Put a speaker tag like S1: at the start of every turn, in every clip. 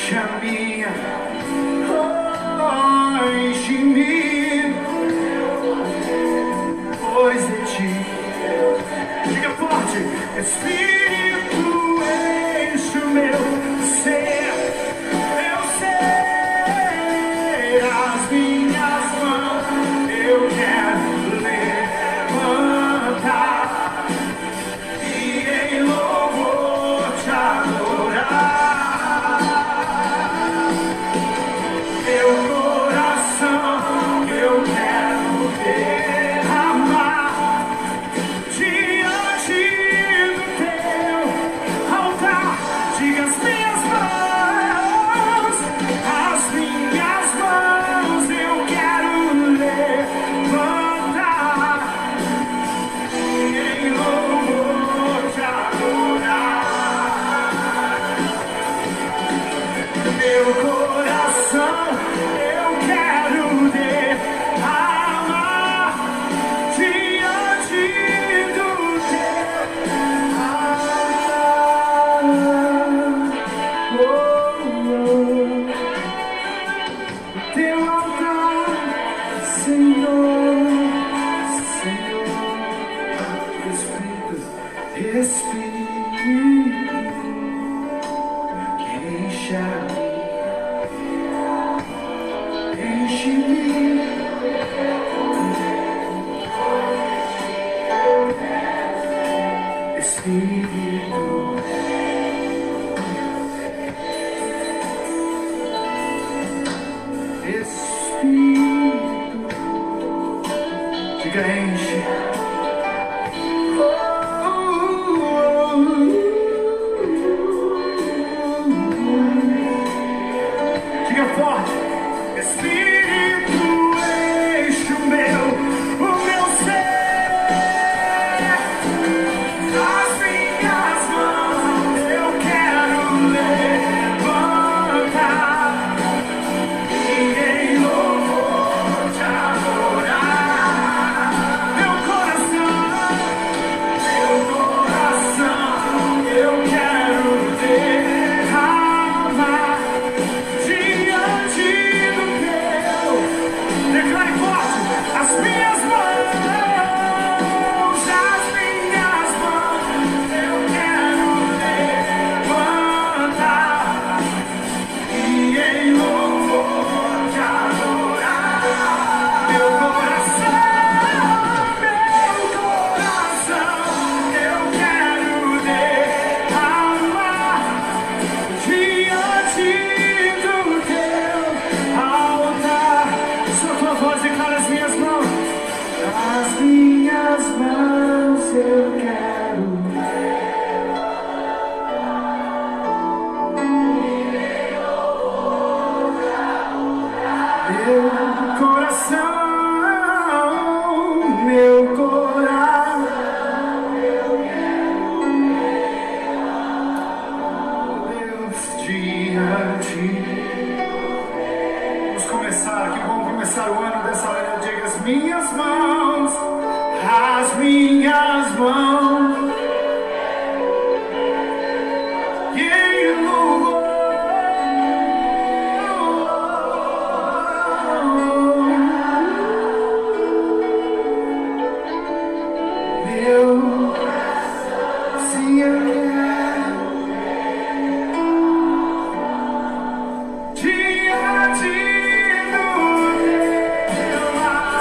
S1: enche a minha, oh, enche-me, pois de ti. Diga forte, Espírito, enche o meu ser, as minhas mãos eu quero levantar e em louvor te adorar. Meu coração eu quero derramar diante do teu altar. Diga as minhas mãos, as minhas mãos eu quero levantar e em louvor te adorar. Meu coração eu quero derramar diante do teu altar. Teu altar, Senhor, Senhor, Espírito, Espírito, que enche-me, enche-me, Espírito. Espírito, diga enche. Diga forte. Espírito, enche o meu ser. As minhas mãos eu quero levantar. As minhas mãos eu quero meu coração, meu coração Deus diante. Vamos começar aqui, vamos começar o ano dessa maneira. Diga as minhas mãos, as minhas mãos, e em louvor meu, se eu quero diante do teu altar.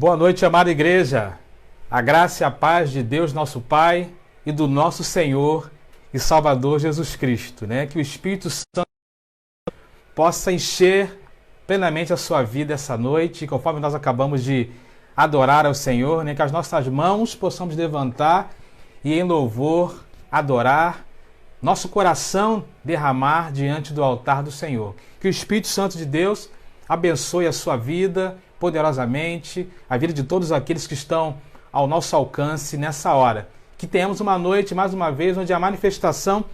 S2: Boa noite, amada igreja. A graça e a paz de Deus, nosso Pai, e do nosso Senhor e Salvador Jesus Cristo, né? Que o Espírito Santo possa encher plenamente a sua vida essa noite, conforme nós acabamos de adorar ao Senhor, né? Que as nossas mãos possamos levantar e em louvor adorar, nosso coração derramar diante do altar do Senhor. Que o Espírito Santo de Deus abençoe a sua vida poderosamente, a vida de todos aqueles que estão ao nosso alcance nessa hora. Que tenhamos uma noite, mais uma vez, onde a manifestação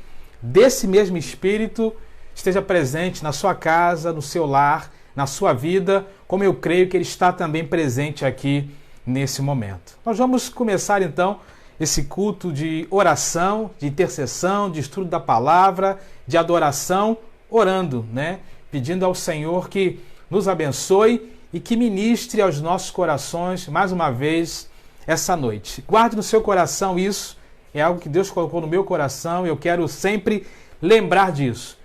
S2: desse mesmo Espírito esteja presente na sua casa, no seu lar, na sua vida, como eu creio que ele está também presente aqui nesse momento. Nós vamos começar então esse culto de oração, de intercessão, de estudo da palavra, de adoração, orando, né? Pedindo ao Senhor que nos abençoe e que ministre aos nossos corações, mais uma vez, essa noite. Guarde no seu coração isso, é algo que Deus colocou no meu coração e eu quero sempre lembrar disso.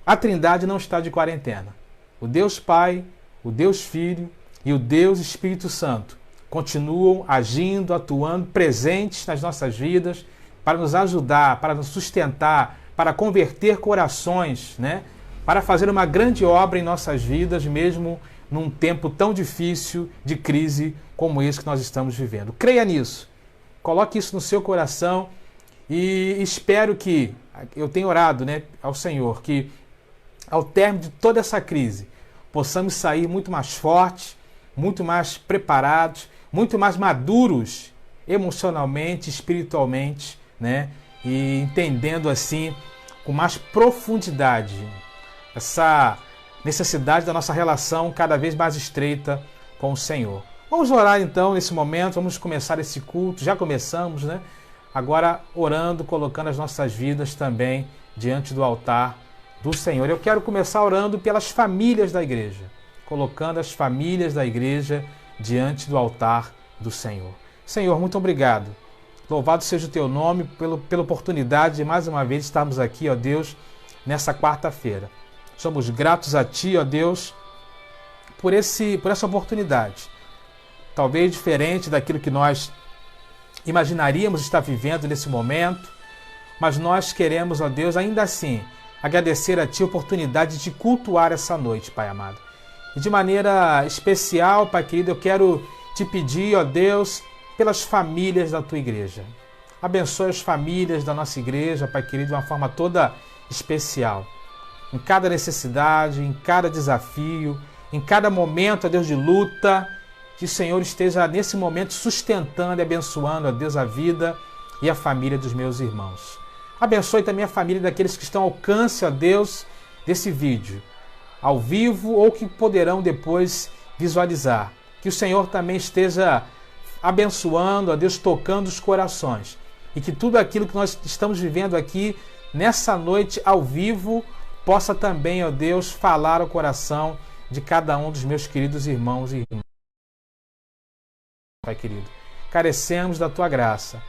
S2: A Trindade não está de quarentena. O Deus Pai, o Deus Filho e o Deus Espírito Santo continuam agindo, atuando, presentes nas nossas vidas para nos ajudar, para nos sustentar, para converter corações, né? Para fazer uma grande obra em nossas vidas, mesmo num tempo tão difícil de crise como esse que nós estamos vivendo. Creia nisso, coloque isso no seu coração e espero que, eu tenho orado, né, ao Senhor, que ao término de toda essa crise, possamos sair muito mais fortes, muito mais preparados, muito mais maduros emocionalmente, espiritualmente, né, e entendendo assim com mais profundidade essa necessidade da nossa relação cada vez mais estreita com o Senhor. Vamos orar então nesse momento, vamos começar esse culto, já começamos, né? Agora orando, colocando as nossas vidas também diante do altar do Senhor. Eu quero começar orando pelas famílias da igreja, colocando as famílias da igreja diante do altar do Senhor. Senhor, muito obrigado. Louvado seja o teu nome pela oportunidade de mais uma vez estarmos aqui, ó Deus, nessa quarta-feira. Somos gratos a Ti, ó Deus, por essa oportunidade. Talvez diferente daquilo que nós imaginaríamos estar vivendo nesse momento, mas nós queremos, ó Deus, ainda assim, agradecer a Ti a oportunidade de cultuar essa noite, Pai amado. E de maneira especial, Pai querido, eu quero Te pedir, ó Deus, pelas famílias da Tua igreja. Abençoe as famílias da nossa igreja, Pai querido, de uma forma toda especial. Em cada necessidade, em cada desafio, em cada momento, ó Deus, de luta, que o Senhor esteja nesse momento sustentando e abençoando, ó Deus, a vida e a família dos meus irmãos. Abençoe também a família daqueles que estão ao alcance, ó Deus, desse vídeo, ao vivo ou que poderão depois visualizar. Que o Senhor também esteja abençoando, ó Deus, tocando os corações. E que tudo aquilo que nós estamos vivendo aqui, nessa noite ao vivo, possa também, ó Deus, falar ao coração de cada um dos meus queridos irmãos e irmãs. Pai querido, carecemos da Tua graça,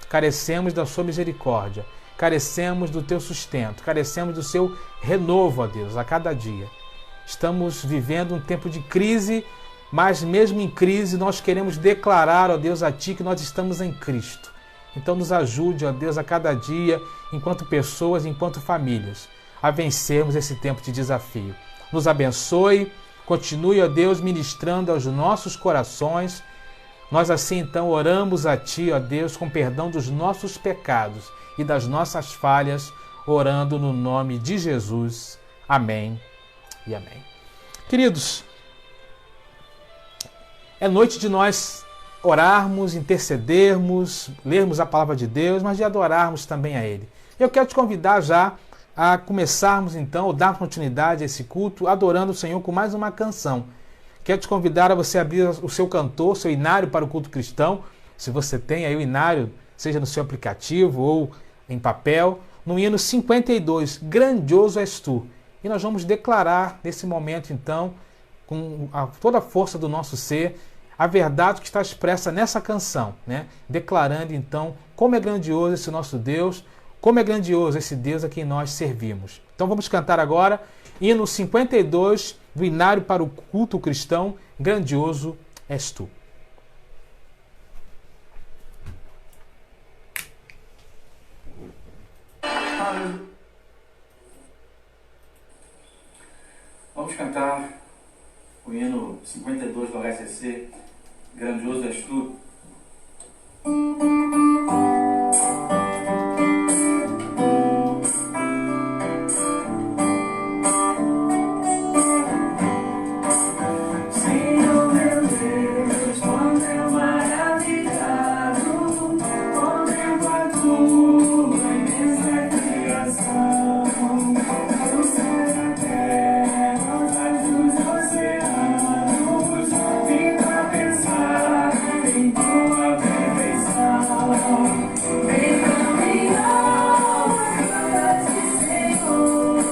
S2: carecemos da Sua misericórdia, carecemos do Teu sustento, carecemos do Seu renovo, ó Deus, a cada dia. Estamos vivendo um tempo de crise, mas mesmo em crise nós queremos declarar, ó Deus, a Ti que nós estamos em Cristo. Então nos ajude, ó Deus, a cada dia, enquanto pessoas, enquanto famílias, a vencermos esse tempo de desafio. Nos abençoe, continue, ó Deus, ministrando aos nossos corações. Nós assim então oramos a Ti, ó Deus, com perdão dos nossos pecados e das nossas falhas, orando no nome de Jesus. Amém e amém. Queridos, é noite de nós orarmos, intercedermos, lermos a palavra de Deus, mas de adorarmos também a Ele. Eu quero te convidar já a começarmos então, ou dar continuidade a esse culto, adorando o Senhor com mais uma canção. Quero te convidar a você abrir o seu cantor, seu inário para o culto cristão. Se você tem aí o inário, seja no seu aplicativo ou em papel, no hino 52, Grandioso és Tu. E nós vamos declarar nesse momento então, com toda a força do nosso ser, a verdade que está expressa nessa canção, né? Declarando então como é grandioso esse nosso Deus, como é grandioso esse Deus a quem nós servimos. Então vamos cantar agora, hino 52 do Inário para o Culto Cristão, Grandioso és Tu.
S3: agradecer. Grandioso és tu.
S1: Senhor meu Deus, como é maravilhado, contemplo a tua imensa criação. O céu e a terra, os anjos, os oceanos, fico a pensar em tua perfeição. Vem caminhar, canta-te, Senhor,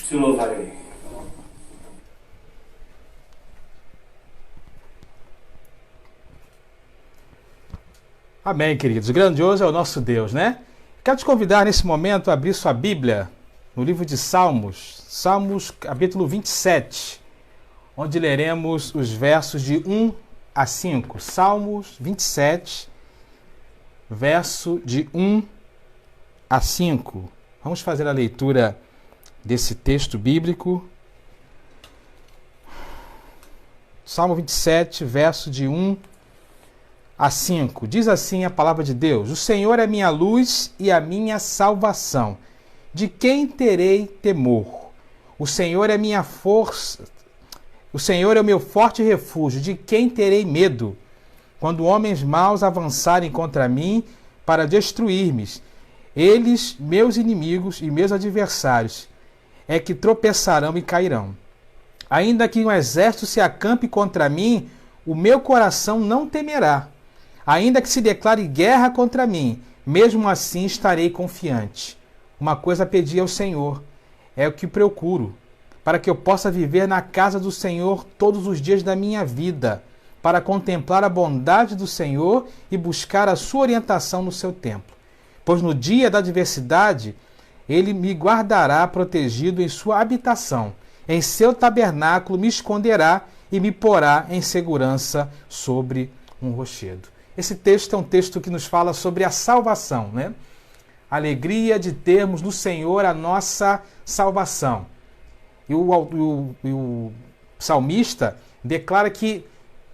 S3: Te louvarei.
S2: Amém, queridos. Grandioso é o nosso Deus, né? Quero te convidar nesse momento a abrir sua Bíblia no livro de Salmos, Salmos capítulo 27, onde leremos os versos de 1 a 5. Salmos 27, verso de 1 a 5. Vamos fazer a leitura desse texto bíblico. Salmo 27, verso de 1 a 5. Diz assim a palavra de Deus: O Senhor é minha luz e a minha salvação. De quem terei temor? O Senhor é minha força. O Senhor é o meu forte refúgio. De quem terei medo? Quando homens maus avançarem contra mim para destruir-me, eles, meus inimigos e meus adversários, é que tropeçarão e cairão. Ainda que um exército se acampe contra mim, o meu coração não temerá. Ainda que se declare guerra contra mim, mesmo assim estarei confiante. Uma coisa pedi ao Senhor, é o que procuro, para que eu possa viver na casa do Senhor todos os dias da minha vida, para contemplar a bondade do Senhor e buscar a sua orientação no seu templo. Pois no dia da adversidade, Ele me guardará protegido em sua habitação. Em seu tabernáculo me esconderá e me porá em segurança sobre um rochedo. Esse texto é um texto que nos fala sobre a salvação, né? A alegria de termos no Senhor a nossa salvação. E o salmista declara que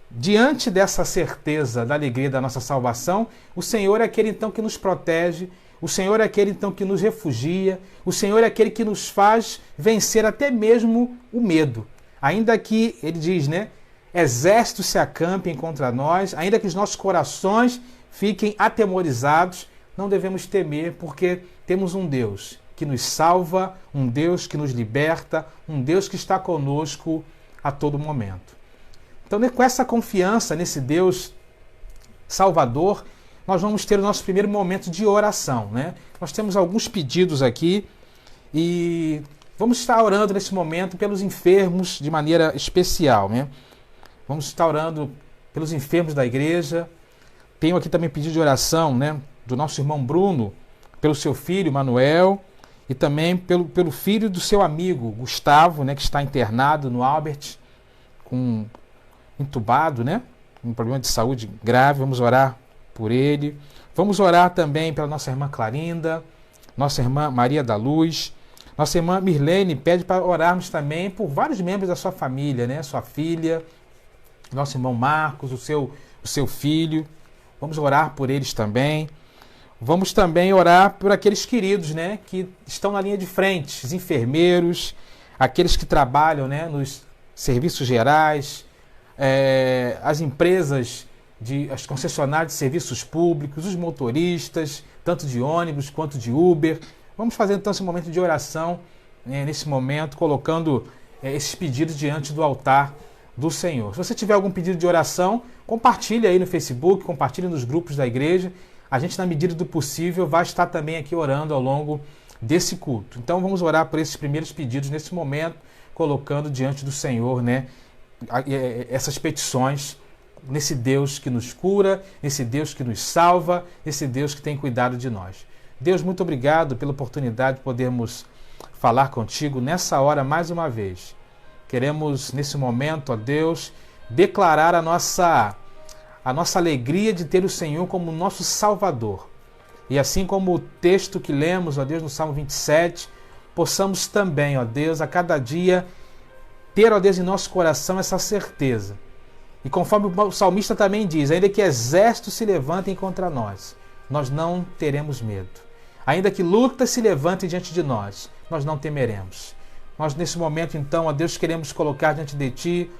S2: diante dessa certeza da alegria da nossa salvação, o Senhor é aquele então que nos protege, o Senhor é aquele então que nos refugia, o Senhor é aquele que nos faz vencer até mesmo o medo. Ainda que, ele diz, né, exércitos se acampem contra nós, ainda que os nossos corações fiquem atemorizados, não devemos temer, porque temos um Deus que nos salva, um Deus que nos liberta, um Deus que está conosco a todo momento. Então, com essa confiança nesse Deus Salvador, nós vamos ter o nosso primeiro momento de oração, né? Nós temos alguns pedidos aqui e vamos estar orando nesse momento pelos enfermos de maneira especial, né? Vamos estar orando pelos enfermos da igreja. Tenho aqui também pedido de oração, né, do nosso irmão Bruno, pelo seu filho Manuel e também pelo filho do seu amigo Gustavo, né, que está internado no Albert, entubado, né, um problema de saúde grave. Vamos orar por ele. Vamos orar também pela nossa irmã Clarinda, nossa irmã Maria da Luz, nossa irmã Mirlene pede para orarmos também por vários membros da sua família, né, sua filha, nosso irmão Marcos, o seu filho. Vamos orar por eles também. Vamos também orar por aqueles queridos, né, que estão na linha de frente, os enfermeiros, aqueles que trabalham, né, nos serviços gerais, as empresas, as concessionárias de serviços públicos, os motoristas, tanto de ônibus quanto de Uber. Vamos fazer então esse momento de oração, né, nesse momento, colocando esses pedidos diante do altar do Senhor. Se você tiver algum pedido de oração, compartilhe aí no Facebook, compartilhe nos grupos da igreja. A gente, na medida do possível, vai estar também aqui orando ao longo desse culto. Então vamos orar por esses primeiros pedidos nesse momento, colocando diante do Senhor, né, essas petições, nesse Deus que nos cura, nesse Deus que nos salva, nesse Deus que tem cuidado de nós. Deus, muito obrigado pela oportunidade de podermos falar contigo nessa hora mais uma vez. Queremos, nesse momento, ó Deus, declarar a nossa alegria de ter o Senhor como nosso Salvador. E assim como o texto que lemos, ó Deus, no Salmo 27, possamos também, ó Deus, a cada dia ter, ó Deus, em nosso coração essa certeza. E conforme o salmista também diz, ainda que exércitos se levantem contra nós, nós não teremos medo. Ainda que lutas se levantem diante de nós, nós não temeremos. Nós, nesse momento, então, ó Deus, queremos colocar diante de Ti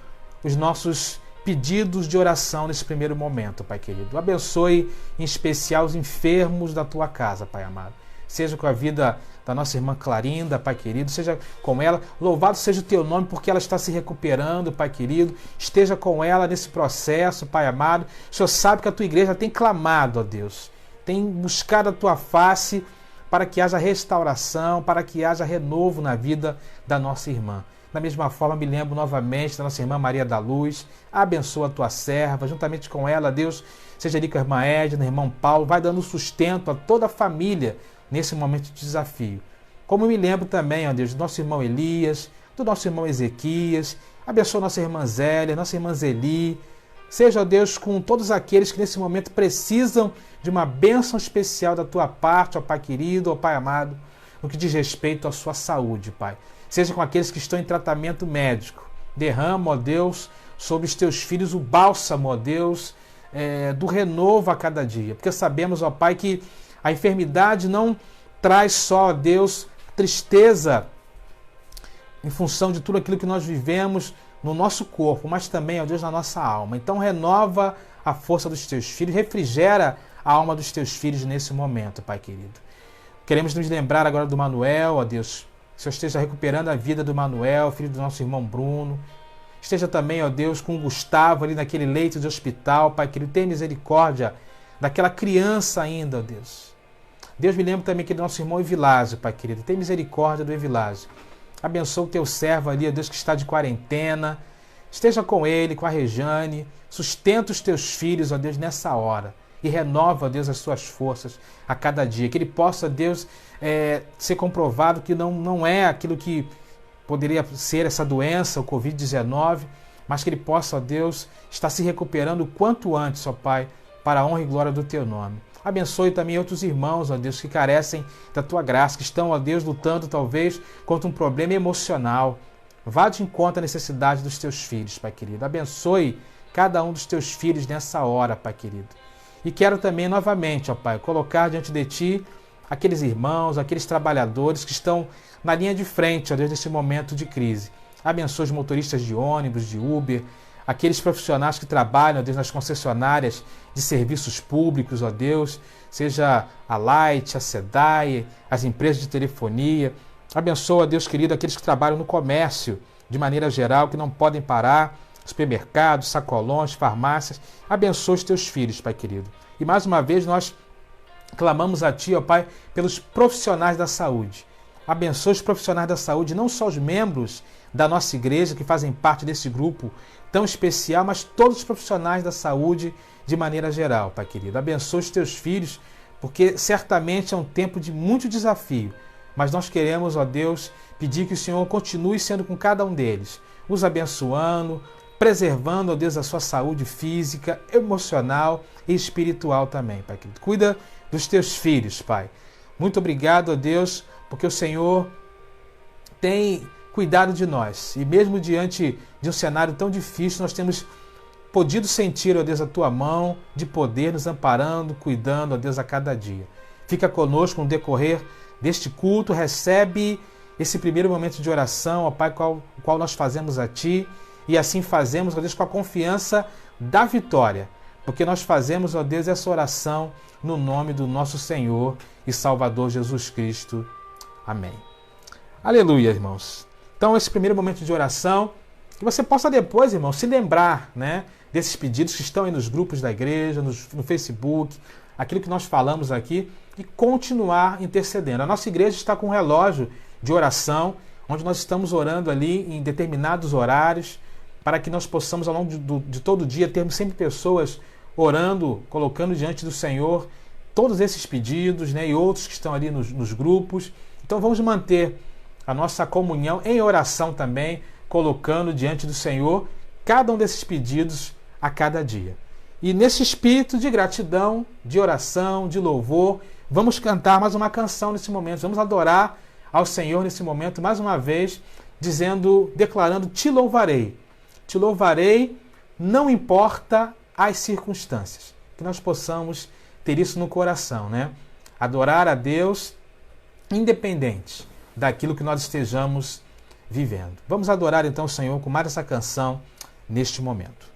S2: os nossos pedidos de oração nesse primeiro momento, Pai querido. Abençoe, em especial, os enfermos da Tua casa, Pai amado. Seja com a vida da nossa irmã Clarinda, Pai querido, seja com ela. Louvado seja o Teu nome, porque ela está se recuperando, Pai querido. Esteja com ela nesse processo, Pai amado. O Senhor sabe que a Tua igreja tem clamado, ó Deus, tem buscado a Tua face para que haja restauração, para que haja renovo na vida da nossa irmã. Da mesma forma, me lembro novamente da nossa irmã Maria da Luz. Abençoa a Tua serva, juntamente com ela, Deus, seja ali com a irmã Edna, o irmão Paulo, vai dando sustento a toda a família nesse momento de desafio. Como me lembro também, ó Deus, do nosso irmão Elias, do nosso irmão Ezequias. Abençoa nossa irmã Zélia, nossa irmã Zeli. Seja, ó Deus, com todos aqueles que nesse momento precisam de uma bênção especial da Tua parte, ó Pai querido, ó Pai amado, no que diz respeito à sua saúde, Pai. Seja com aqueles que estão em tratamento médico. Derrama, ó Deus, sobre os Teus filhos o bálsamo, ó Deus, do renovo a cada dia. Porque sabemos, ó Pai, que a enfermidade não traz só, ó Deus, tristeza em função de tudo aquilo que nós vivemos no nosso corpo, mas também, ó Deus, na nossa alma. Então renova a força dos Teus filhos, refrigera a alma dos Teus filhos nesse momento, Pai querido. Queremos nos lembrar agora do Manuel, ó Deus, que o Senhor esteja recuperando a vida do Manuel, filho do nosso irmão Bruno. Esteja também, ó Deus, com o Gustavo ali naquele leito de hospital, Pai querido. Tenha misericórdia daquela criança ainda, ó Deus. Deus, me lembra também aquele nosso irmão Evilásio, Pai querido. Tenha misericórdia do Evilásio. Abençoa o Teu servo ali, ó Deus, que está de quarentena. Esteja com ele, com a Rejane. Sustenta os Teus filhos, ó Deus, nessa hora. E renova, ó Deus, as suas forças a cada dia. Que ele possa, Deus, ser comprovado que não é aquilo que poderia ser essa doença, o Covid-19, mas que ele possa, ó Deus, estar se recuperando o quanto antes, ó Pai, para a honra e glória do Teu nome. Abençoe também outros irmãos, ó Deus, que carecem da Tua graça, que estão, ó Deus, lutando talvez contra um problema emocional. Vá de encontro à necessidade dos Teus filhos, Pai querido. Abençoe cada um dos teus filhos nessa hora, Pai querido. E quero também, novamente, ó Pai, colocar diante de Ti aqueles irmãos, aqueles trabalhadores que estão na linha de frente, ó Deus, nesse momento de crise. Abençoe os motoristas de ônibus, de Uber, aqueles profissionais que trabalham, ó Deus, nas concessionárias de serviços públicos, ó Deus, seja a Light, a SEDAI, as empresas de telefonia. Abençoa, ó Deus querido, aqueles que trabalham no comércio, de maneira geral, que não podem parar, supermercados, sacolões, farmácias. Abençoa os teus filhos, Pai querido. E mais uma vez nós clamamos a Ti, ó Pai, pelos profissionais da saúde. Abençoa os profissionais da saúde, não só os membros da nossa igreja, que fazem parte desse grupo tão especial, mas todos os profissionais da saúde de maneira geral, Pai querido. Abençoa os teus filhos, porque certamente é um tempo de muito desafio. Mas nós queremos, ó Deus, pedir que o Senhor continue sendo com cada um deles, os abençoando, preservando, ó Deus, a sua saúde física, emocional e espiritual também, Pai querido. Cuida dos teus filhos, Pai. Muito obrigado, ó Deus, porque o Senhor tem cuidado de nós. E mesmo diante de um cenário tão difícil, nós temos podido sentir, ó Deus, a Tua mão de poder nos amparando, cuidando, ó Deus, a cada dia. Fica conosco no decorrer deste culto, recebe esse primeiro momento de oração, ó Pai, o qual nós fazemos a Ti, e assim fazemos, ó Deus, com a confiança da vitória, porque nós fazemos, ó Deus, essa oração no nome do nosso Senhor e Salvador Jesus Cristo. Amém. Aleluia, irmãos. Então, esse primeiro momento de oração, que você possa depois, irmão, se lembrar, né, desses pedidos que estão aí nos grupos da igreja, no Facebook, aquilo que nós falamos aqui, e continuar intercedendo. A nossa igreja está com um relógio de oração, onde nós estamos orando ali em determinados horários, para que nós possamos, ao longo de todo o dia, termos sempre pessoas orando, colocando diante do Senhor todos esses pedidos, né, e outros que estão ali nos grupos. Então vamos manter a nossa comunhão em oração também, colocando diante do Senhor cada um desses pedidos a cada dia. E nesse espírito de gratidão, de oração, de louvor, vamos cantar mais uma canção nesse momento. Vamos adorar ao Senhor nesse momento, mais uma vez, declarando: Te louvarei. Te louvarei, não importa as circunstâncias. Que nós possamos ter isso no coração, né? Adorar a Deus independente daquilo que nós estejamos vivendo. Vamos adorar então o Senhor com mais essa canção neste momento.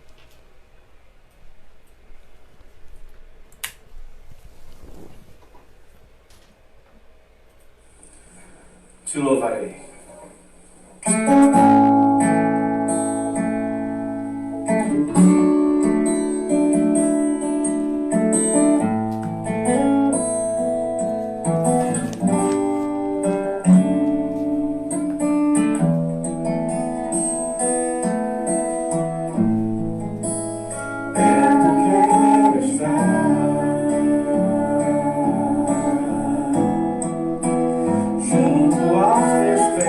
S3: Te louvarei.
S1: Junto aos teus pés.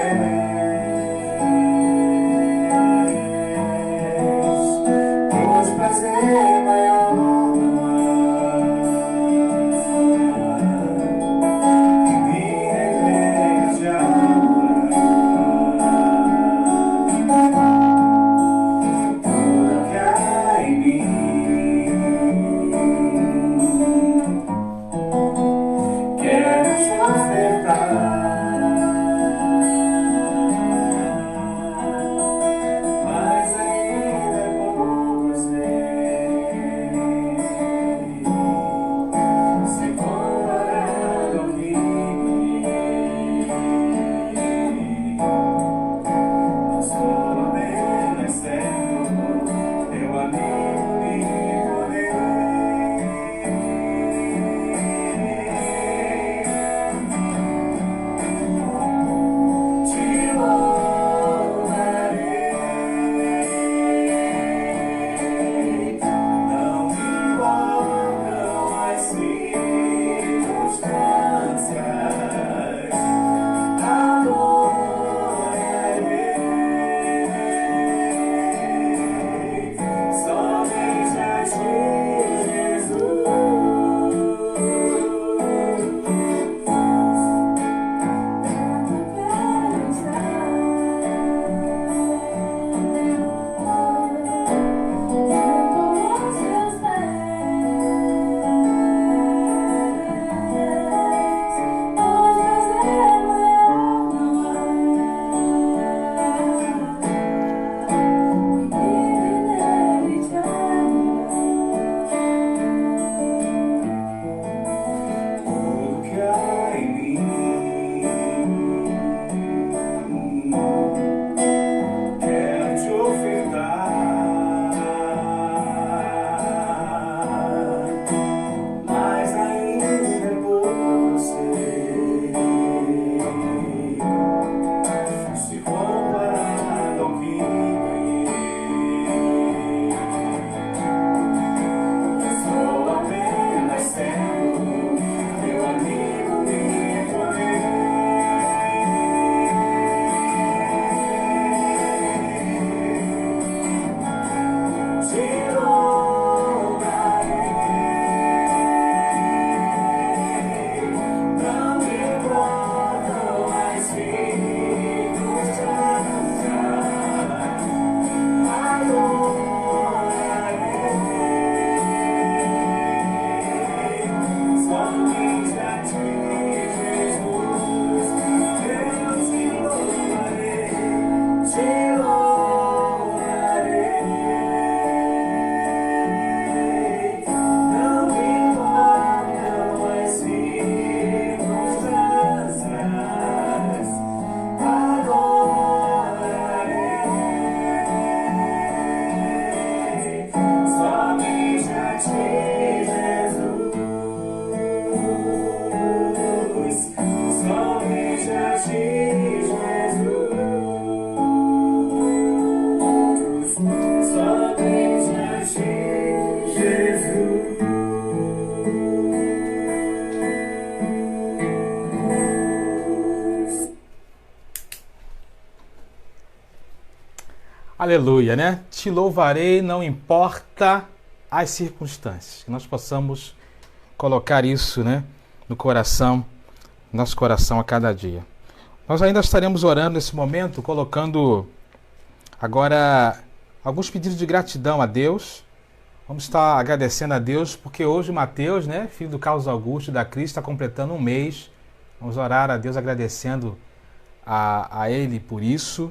S2: Aleluia, né? Te louvarei, não importa as circunstâncias. Que nós possamos colocar isso, né, no coração, nosso coração a cada dia. Nós ainda estaremos orando nesse momento, colocando agora alguns pedidos de gratidão a Deus. Vamos estar agradecendo a Deus, porque hoje o Mateus, né, filho do Carlos Augusto e da Cris, está completando um mês. Vamos orar a Deus agradecendo a ele por isso.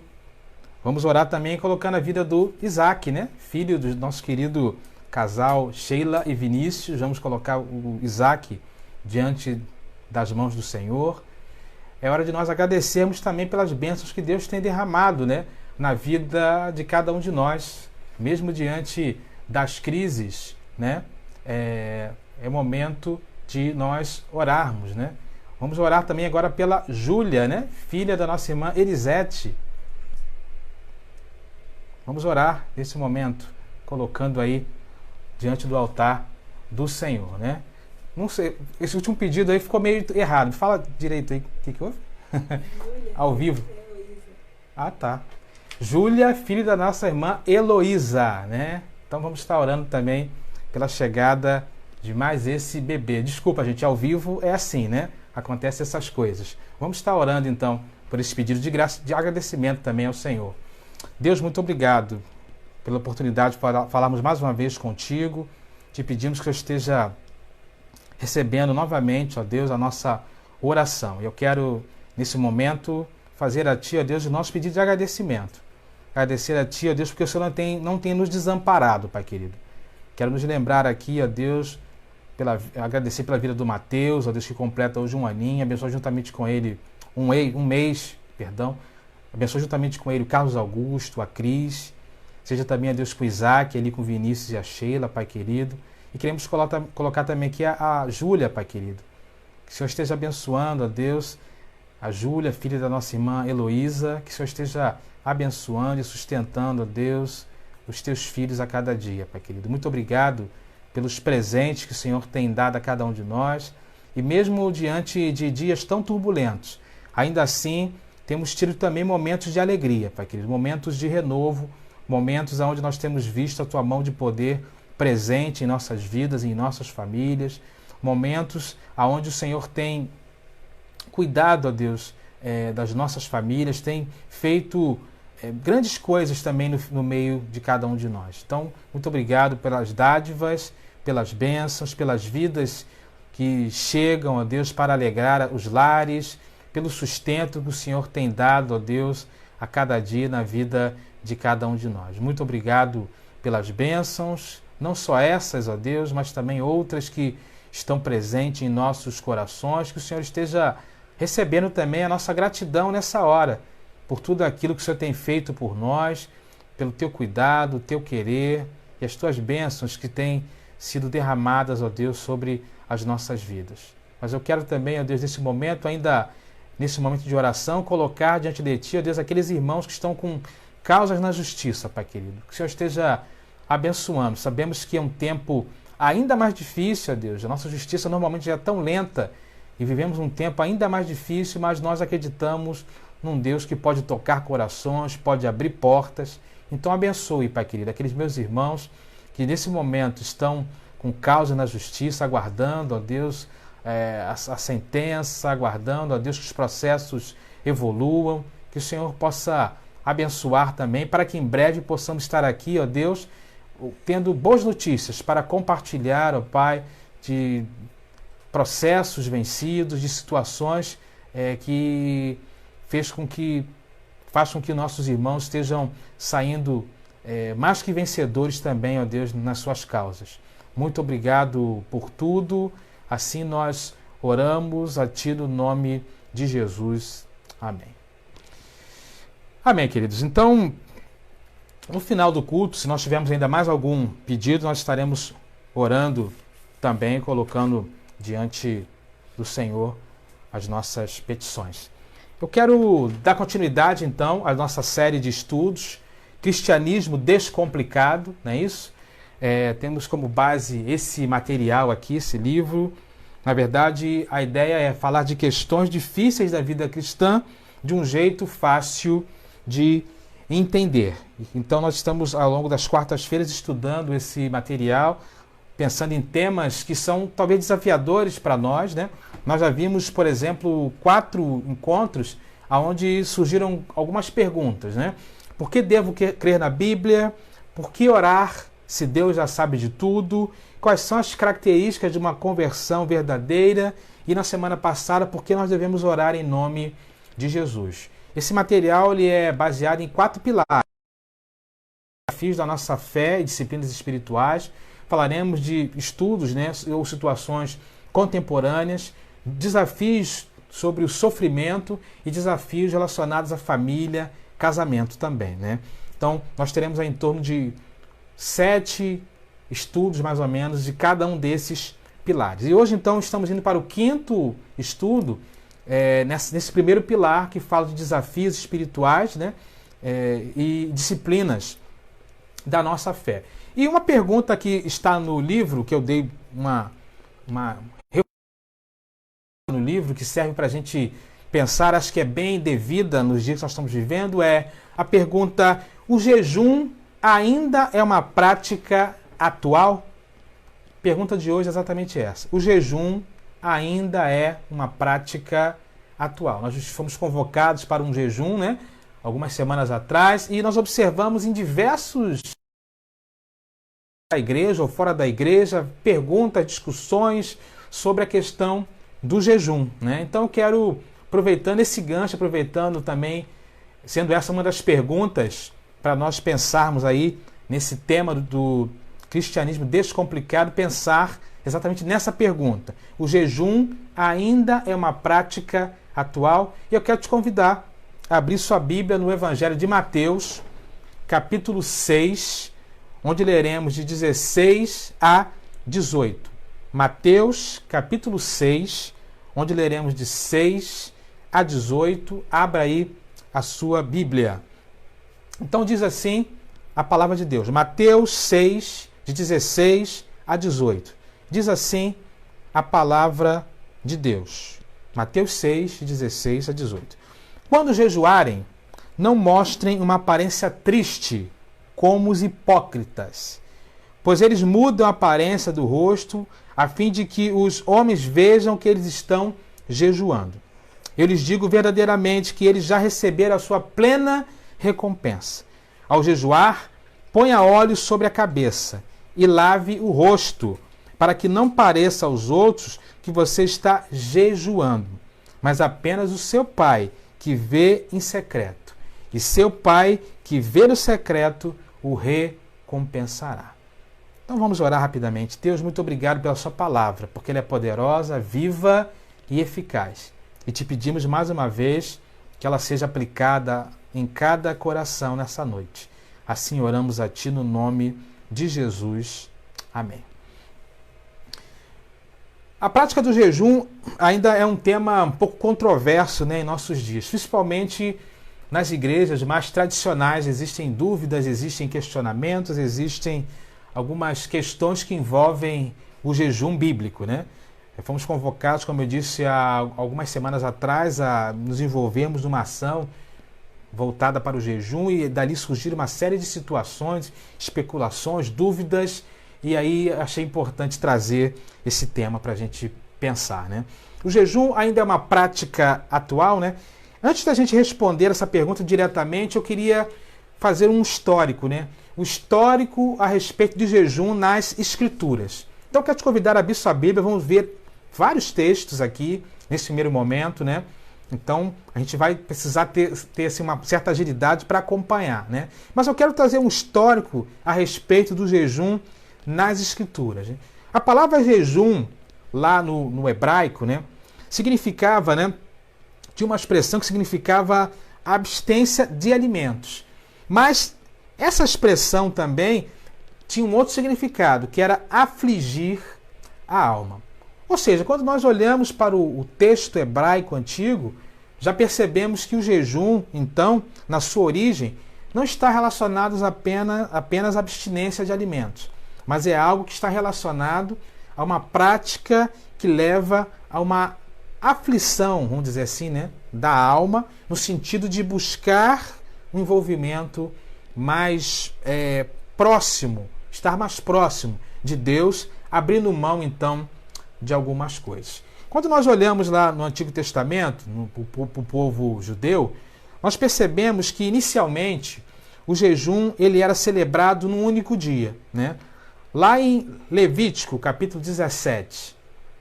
S2: Vamos orar também colocando a vida do Isaac, né? Filho do nosso querido casal Sheila e Vinícius. Vamos colocar o Isaac diante das mãos do Senhor. É hora de nós agradecermos também pelas bênçãos que Deus tem derramado, né, na vida de cada um de nós. Mesmo diante das crises, né? É momento de nós orarmos, né? Vamos orar também agora pela Júlia, né? Filha da nossa irmã Elisete. Vamos orar nesse momento, colocando aí diante do altar do Senhor, né? Não sei, esse último pedido aí ficou meio errado. Fala direito aí, o que houve? Ao vivo. Ah, tá. Júlia, filha da nossa irmã Heloísa, né? Então vamos estar orando também pela chegada de mais esse bebê. Desculpa, gente, ao vivo é assim, né? Acontecem essas coisas. Vamos estar orando então por esse pedido de graça, de agradecimento também ao Senhor. Deus, muito obrigado pela oportunidade de falarmos mais uma vez contigo. Te pedimos que eu esteja recebendo novamente, ó Deus, a nossa oração. Eu quero, nesse momento, fazer a Ti, ó Deus, o nosso pedido de agradecimento. Agradecer a Ti, ó Deus, porque o Senhor não tem nos desamparado, Pai querido. Quero nos lembrar aqui, ó Deus, agradecer pela vida do Mateus, ó Deus, que completa hoje um aninho. Abençoa juntamente com ele um mês. Abençoa juntamente com ele o Carlos Augusto, a Cris. Seja também, ó Deus, com o Isaac, ali com o Vinícius e a Sheila, Pai querido. E queremos colocar também aqui a Júlia, Pai querido. Que o Senhor esteja abençoando, ó Deus, a Júlia, filha da nossa irmã Heloísa. Que o Senhor esteja abençoando e sustentando, ó Deus, os teus filhos a cada dia, Pai querido. Muito obrigado pelos presentes que o Senhor tem dado a cada um de nós. E mesmo diante de dias tão turbulentos, ainda assim temos tido também momentos de alegria, Pai querido, momentos de renovo, momentos onde nós temos visto a Tua mão de poder presente em nossas vidas e em nossas famílias, momentos onde o Senhor tem cuidado, ó Deus, das nossas famílias, tem feito grandes coisas também no meio de cada um de nós. Então, muito obrigado pelas dádivas, pelas bênçãos, pelas vidas que chegam, ó Deus, para alegrar os lares, pelo sustento que o Senhor tem dado, ó Deus, a cada dia na vida de cada um de nós. Muito obrigado pelas bênçãos, não só essas, ó Deus, mas também outras que estão presentes em nossos corações, que o Senhor esteja recebendo também a nossa gratidão nessa hora, por tudo aquilo que o Senhor tem feito por nós, pelo Teu cuidado, o Teu querer e as Tuas bênçãos que têm sido derramadas, ó Deus, sobre as nossas vidas. Mas eu quero também, ó Deus, nesse momento de oração, colocar diante de Ti, ó Deus, aqueles irmãos que estão com causas na justiça, Pai querido. Que o Senhor esteja abençoando. Sabemos que é um tempo ainda mais difícil, ó Deus. A nossa justiça normalmente já é tão lenta e vivemos um tempo ainda mais difícil, mas nós acreditamos num Deus que pode tocar corações, pode abrir portas. Então abençoe, Pai querido, aqueles meus irmãos que nesse momento estão com causa na justiça, aguardando, ó Deus, a sentença, aguardando, ó Deus, que os processos evoluam, que o Senhor possa abençoar também, para que em breve possamos estar aqui, ó Deus, tendo boas notícias para compartilhar, ó Pai, de processos vencidos, de situações que faz com que nossos irmãos estejam saindo mais que vencedores também, ó Deus, nas suas causas. Muito obrigado por tudo. Assim nós oramos a Ti no nome de Jesus. Amém. Amém, queridos. Então, no final do culto, se nós tivermos ainda mais algum pedido, nós estaremos orando também, colocando diante do Senhor as nossas petições. Eu quero dar continuidade, então, à nossa série de estudos, Cristianismo Descomplicado, não é isso? Temos como base esse material aqui, esse livro. Na verdade, a ideia é falar de questões difíceis da vida cristã de um jeito fácil de entender. Então nós estamos ao longo das quartas-feiras estudando esse material, pensando em temas que são talvez desafiadores para nós, né? Nós já vimos, por exemplo, 4 encontros onde surgiram algumas perguntas, né? Por que devo crer na Bíblia? Por que orar se Deus já sabe de tudo? Quais são as características de uma conversão verdadeira? E na semana passada, por que nós devemos orar em nome de Jesus? Esse material ele é baseado em 4 pilares. Desafios da nossa fé e disciplinas espirituais. Falaremos de estudos, né, ou situações contemporâneas, desafios sobre o sofrimento e desafios relacionados à família, casamento também, né? Então, nós teremos aí em torno de 7 estudos, mais ou menos, de cada um desses pilares. E hoje, então, estamos indo para o 5º estudo, nesse primeiro pilar, que fala de desafios espirituais, né? E disciplinas da nossa fé. E uma pergunta que está no livro, que eu dei uma no livro, que serve para a gente pensar, acho que é bem devida nos dias que nós estamos vivendo, é a pergunta: o jejum ainda é uma prática atual? Pergunta de hoje é exatamente essa. O jejum ainda é uma prática atual. Nós fomos convocados para um jejum, né, algumas semanas atrás, e nós observamos em diversos da igreja ou fora da igreja perguntas, discussões sobre a questão do jejum, né? Então eu quero, aproveitando esse gancho, aproveitando também, sendo essa uma das perguntas para nós pensarmos aí nesse tema do cristianismo descomplicado, pensar exatamente nessa pergunta. O jejum ainda é uma prática atual? E eu quero te convidar a abrir sua Bíblia no Evangelho de Mateus, capítulo 6, onde leremos de 16 a 18. Mateus, capítulo 6, onde leremos de 6 a 18. Abra aí a sua Bíblia. Então diz assim a palavra de Deus. Mateus 6, de 16 a 18. Diz assim a palavra de Deus. Mateus 6, de 16 a 18. Quando jejuarem, não mostrem uma aparência triste, como os hipócritas, pois eles mudam a aparência do rosto, a fim de que os homens vejam que eles estão jejuando. Eu lhes digo verdadeiramente que eles já receberam a sua plena recompensa. Ao jejuar, ponha óleo sobre a cabeça e lave o rosto, para que não pareça aos outros que você está jejuando, mas apenas o seu Pai, que vê em secreto. E seu Pai, que vê no secreto, o recompensará. Então vamos orar rapidamente. Deus, muito obrigado pela sua palavra, porque ela é poderosa, viva e eficaz. E te pedimos mais uma vez que ela seja aplicada em cada coração nessa noite. Assim oramos a ti no nome de Jesus. Amém. A prática do jejum ainda é um tema um pouco controverso, né, em nossos dias, principalmente nas igrejas mais tradicionais. Existem dúvidas, existem questionamentos, existem algumas questões que envolvem o jejum bíblico, né? Fomos convocados, como eu disse, há algumas semanas atrás, a nos envolvermos numa ação voltada para o jejum, e dali surgiram uma série de situações, especulações, dúvidas, e aí achei importante trazer esse tema para a gente pensar, né? O jejum ainda é uma prática atual, né? Antes da gente responder essa pergunta diretamente, eu queria fazer um histórico, né? O histórico a respeito de jejum nas Escrituras. Então, eu quero te convidar a abrir sua Bíblia, vamos ver vários textos aqui, nesse primeiro momento, né? Então, a gente vai precisar ter assim, uma certa agilidade para acompanhar, né? Mas eu quero trazer um histórico a respeito do jejum nas Escrituras. Né? A palavra jejum, lá no hebraico, né? Significava, né? Tinha uma expressão que significava abstência de alimentos. Mas essa expressão também tinha um outro significado, que era afligir a alma. Ou seja, quando nós olhamos para o texto hebraico antigo, já percebemos que o jejum, então, na sua origem, não está relacionado apenas à abstinência de alimentos, mas é algo que está relacionado a uma prática que leva a uma aflição, vamos dizer assim, né, da alma, no sentido de buscar um envolvimento mais próximo, estar mais próximo de Deus, abrindo mão então de algumas coisas. Quando nós olhamos lá no Antigo Testamento, para o povo judeu, nós percebemos que inicialmente o jejum ele era celebrado num único dia, né? Lá em Levítico, capítulo 17,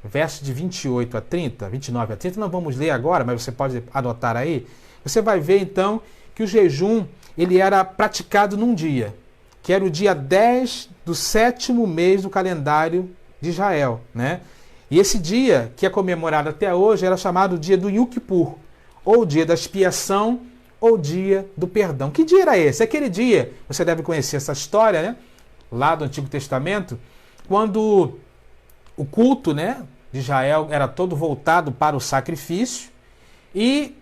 S2: versos de 28 a 30, 29 a 30, não vamos ler agora, mas você pode anotar aí, você vai ver então que o jejum ele era praticado num dia, que era o dia 10 do 7º mês do calendário de Israel, né? E esse dia, que é comemorado até hoje, era chamado dia do Yom Kippur, ou dia da expiação, ou dia do perdão. Que dia era esse? Aquele dia, você deve conhecer essa história, né? Lá do Antigo Testamento, quando o culto, né, de Israel era todo voltado para o sacrifício, e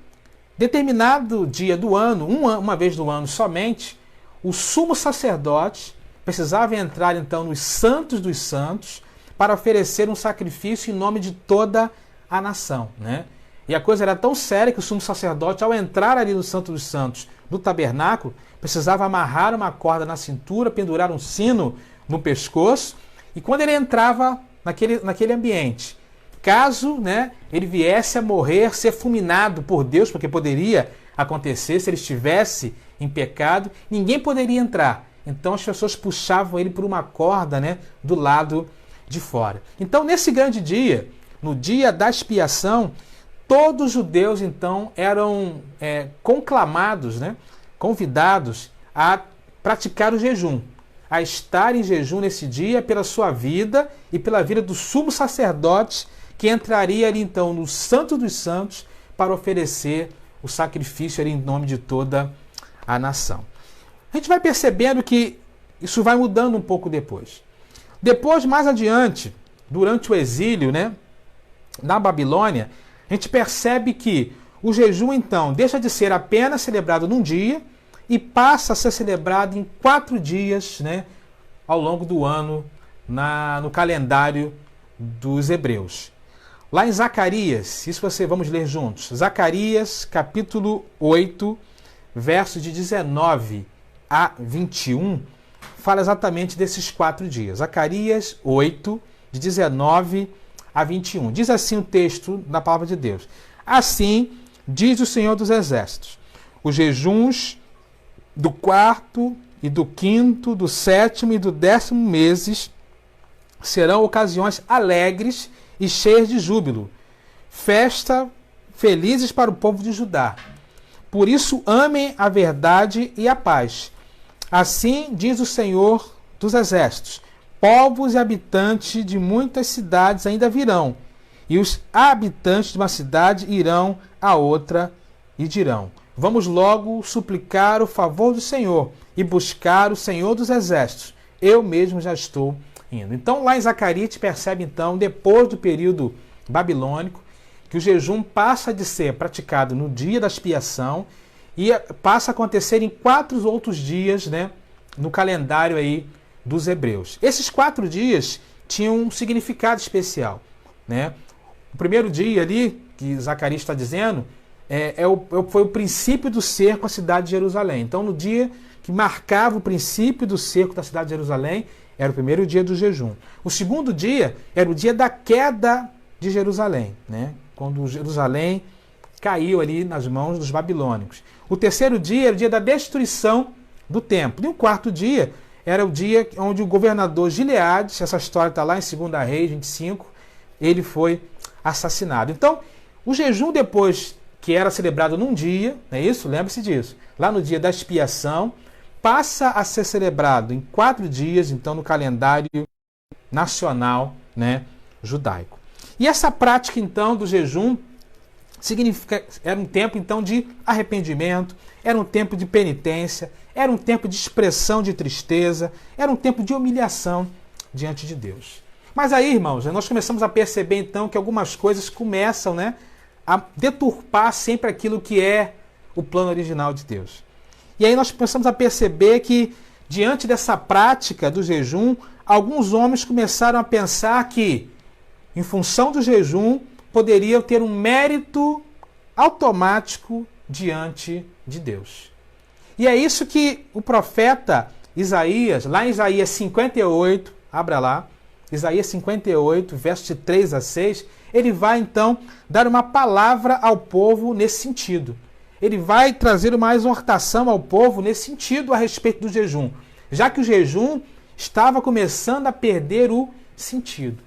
S2: determinado dia do ano, uma vez do ano somente, o sumo sacerdote precisava entrar então nos santos dos santos para oferecer um sacrifício em nome de toda a nação, né? E a coisa era tão séria que o sumo sacerdote, ao entrar ali no Santo dos Santos, no tabernáculo, precisava amarrar uma corda na cintura, pendurar um sino no pescoço, e quando ele entrava naquele ambiente, caso, né, ele viesse a morrer, ser fulminado por Deus, porque poderia acontecer se ele estivesse em pecado, ninguém poderia entrar. Então as pessoas puxavam ele por uma corda, né, do lado de fora. Então nesse grande dia, no dia da expiação, todos os judeus, então, eram conclamados, né, convidados a praticar o jejum, a estar em jejum nesse dia pela sua vida e pela vida do sumo sacerdote que entraria ali, então, no Santo dos Santos para oferecer o sacrifício ali em nome de toda a nação. A gente vai percebendo que isso vai mudando um pouco depois. Depois, mais adiante, durante o exílio, né, na Babilônia, a gente percebe que o jejum, então, deixa de ser apenas celebrado num dia e passa a ser celebrado em 4 dias, né, ao longo do ano no calendário dos hebreus. Lá em Zacarias, isso vamos ler juntos, Zacarias capítulo 8, versos de 19 a 21, fala exatamente desses 4 dias. Zacarias 8, de 19 a 21. Diz assim o texto da palavra de Deus. Assim diz o Senhor dos Exércitos: os jejuns do 4º e do 5º, do 7º e do 10º meses serão ocasiões alegres e cheias de júbilo, festa felizes para o povo de Judá. Por isso amem a verdade e a paz. Assim diz o Senhor dos Exércitos: povos e habitantes de muitas cidades ainda virão, e os habitantes de uma cidade irão a outra e dirão: vamos logo suplicar o favor do Senhor e buscar o Senhor dos Exércitos. Eu mesmo já estou indo. Então, lá em Zacarias, a gente percebe, então, depois do período babilônico, que o jejum passa de ser praticado no dia da expiação e passa a acontecer em 4 outros dias, né, no calendário aí dos hebreus. Esses 4 dias tinham um significado especial, né? O primeiro dia ali, que Zacarias está dizendo, foi o princípio do cerco à cidade de Jerusalém. Então, no dia que marcava o princípio do cerco da cidade de Jerusalém, era o primeiro dia do jejum. O segundo dia era o dia da queda de Jerusalém, né? Quando Jerusalém caiu ali nas mãos dos babilônicos. O terceiro dia era o dia da destruição do templo. E o 4º dia era o dia onde o governador Gileade, essa história está lá em 2 Reis 25, ele foi assassinado. Então, o jejum depois, que era celebrado num dia, não é isso? Lembre-se disso. Lá no dia da expiação, passa a ser celebrado em 4 dias, então, no calendário nacional, né, judaico. E essa prática, então, do jejum era um tempo, então, de arrependimento, era um tempo de penitência, era um tempo de expressão de tristeza, era um tempo de humilhação diante de Deus. Mas aí, irmãos, nós começamos a perceber, então, que algumas coisas começam, né, a deturpar sempre aquilo que é o plano original de Deus. E aí nós começamos a perceber que, diante dessa prática do jejum, alguns homens começaram a pensar que, em função do jejum, poderiam ter um mérito automático diante de Deus. E é isso que o profeta Isaías, lá em Isaías 58, abra lá, Isaías 58, verso de 3 a 6, ele vai então dar uma palavra ao povo nesse sentido. Ele vai trazer uma exortação ao povo nesse sentido a respeito do jejum, já que o jejum estava começando a perder o sentido,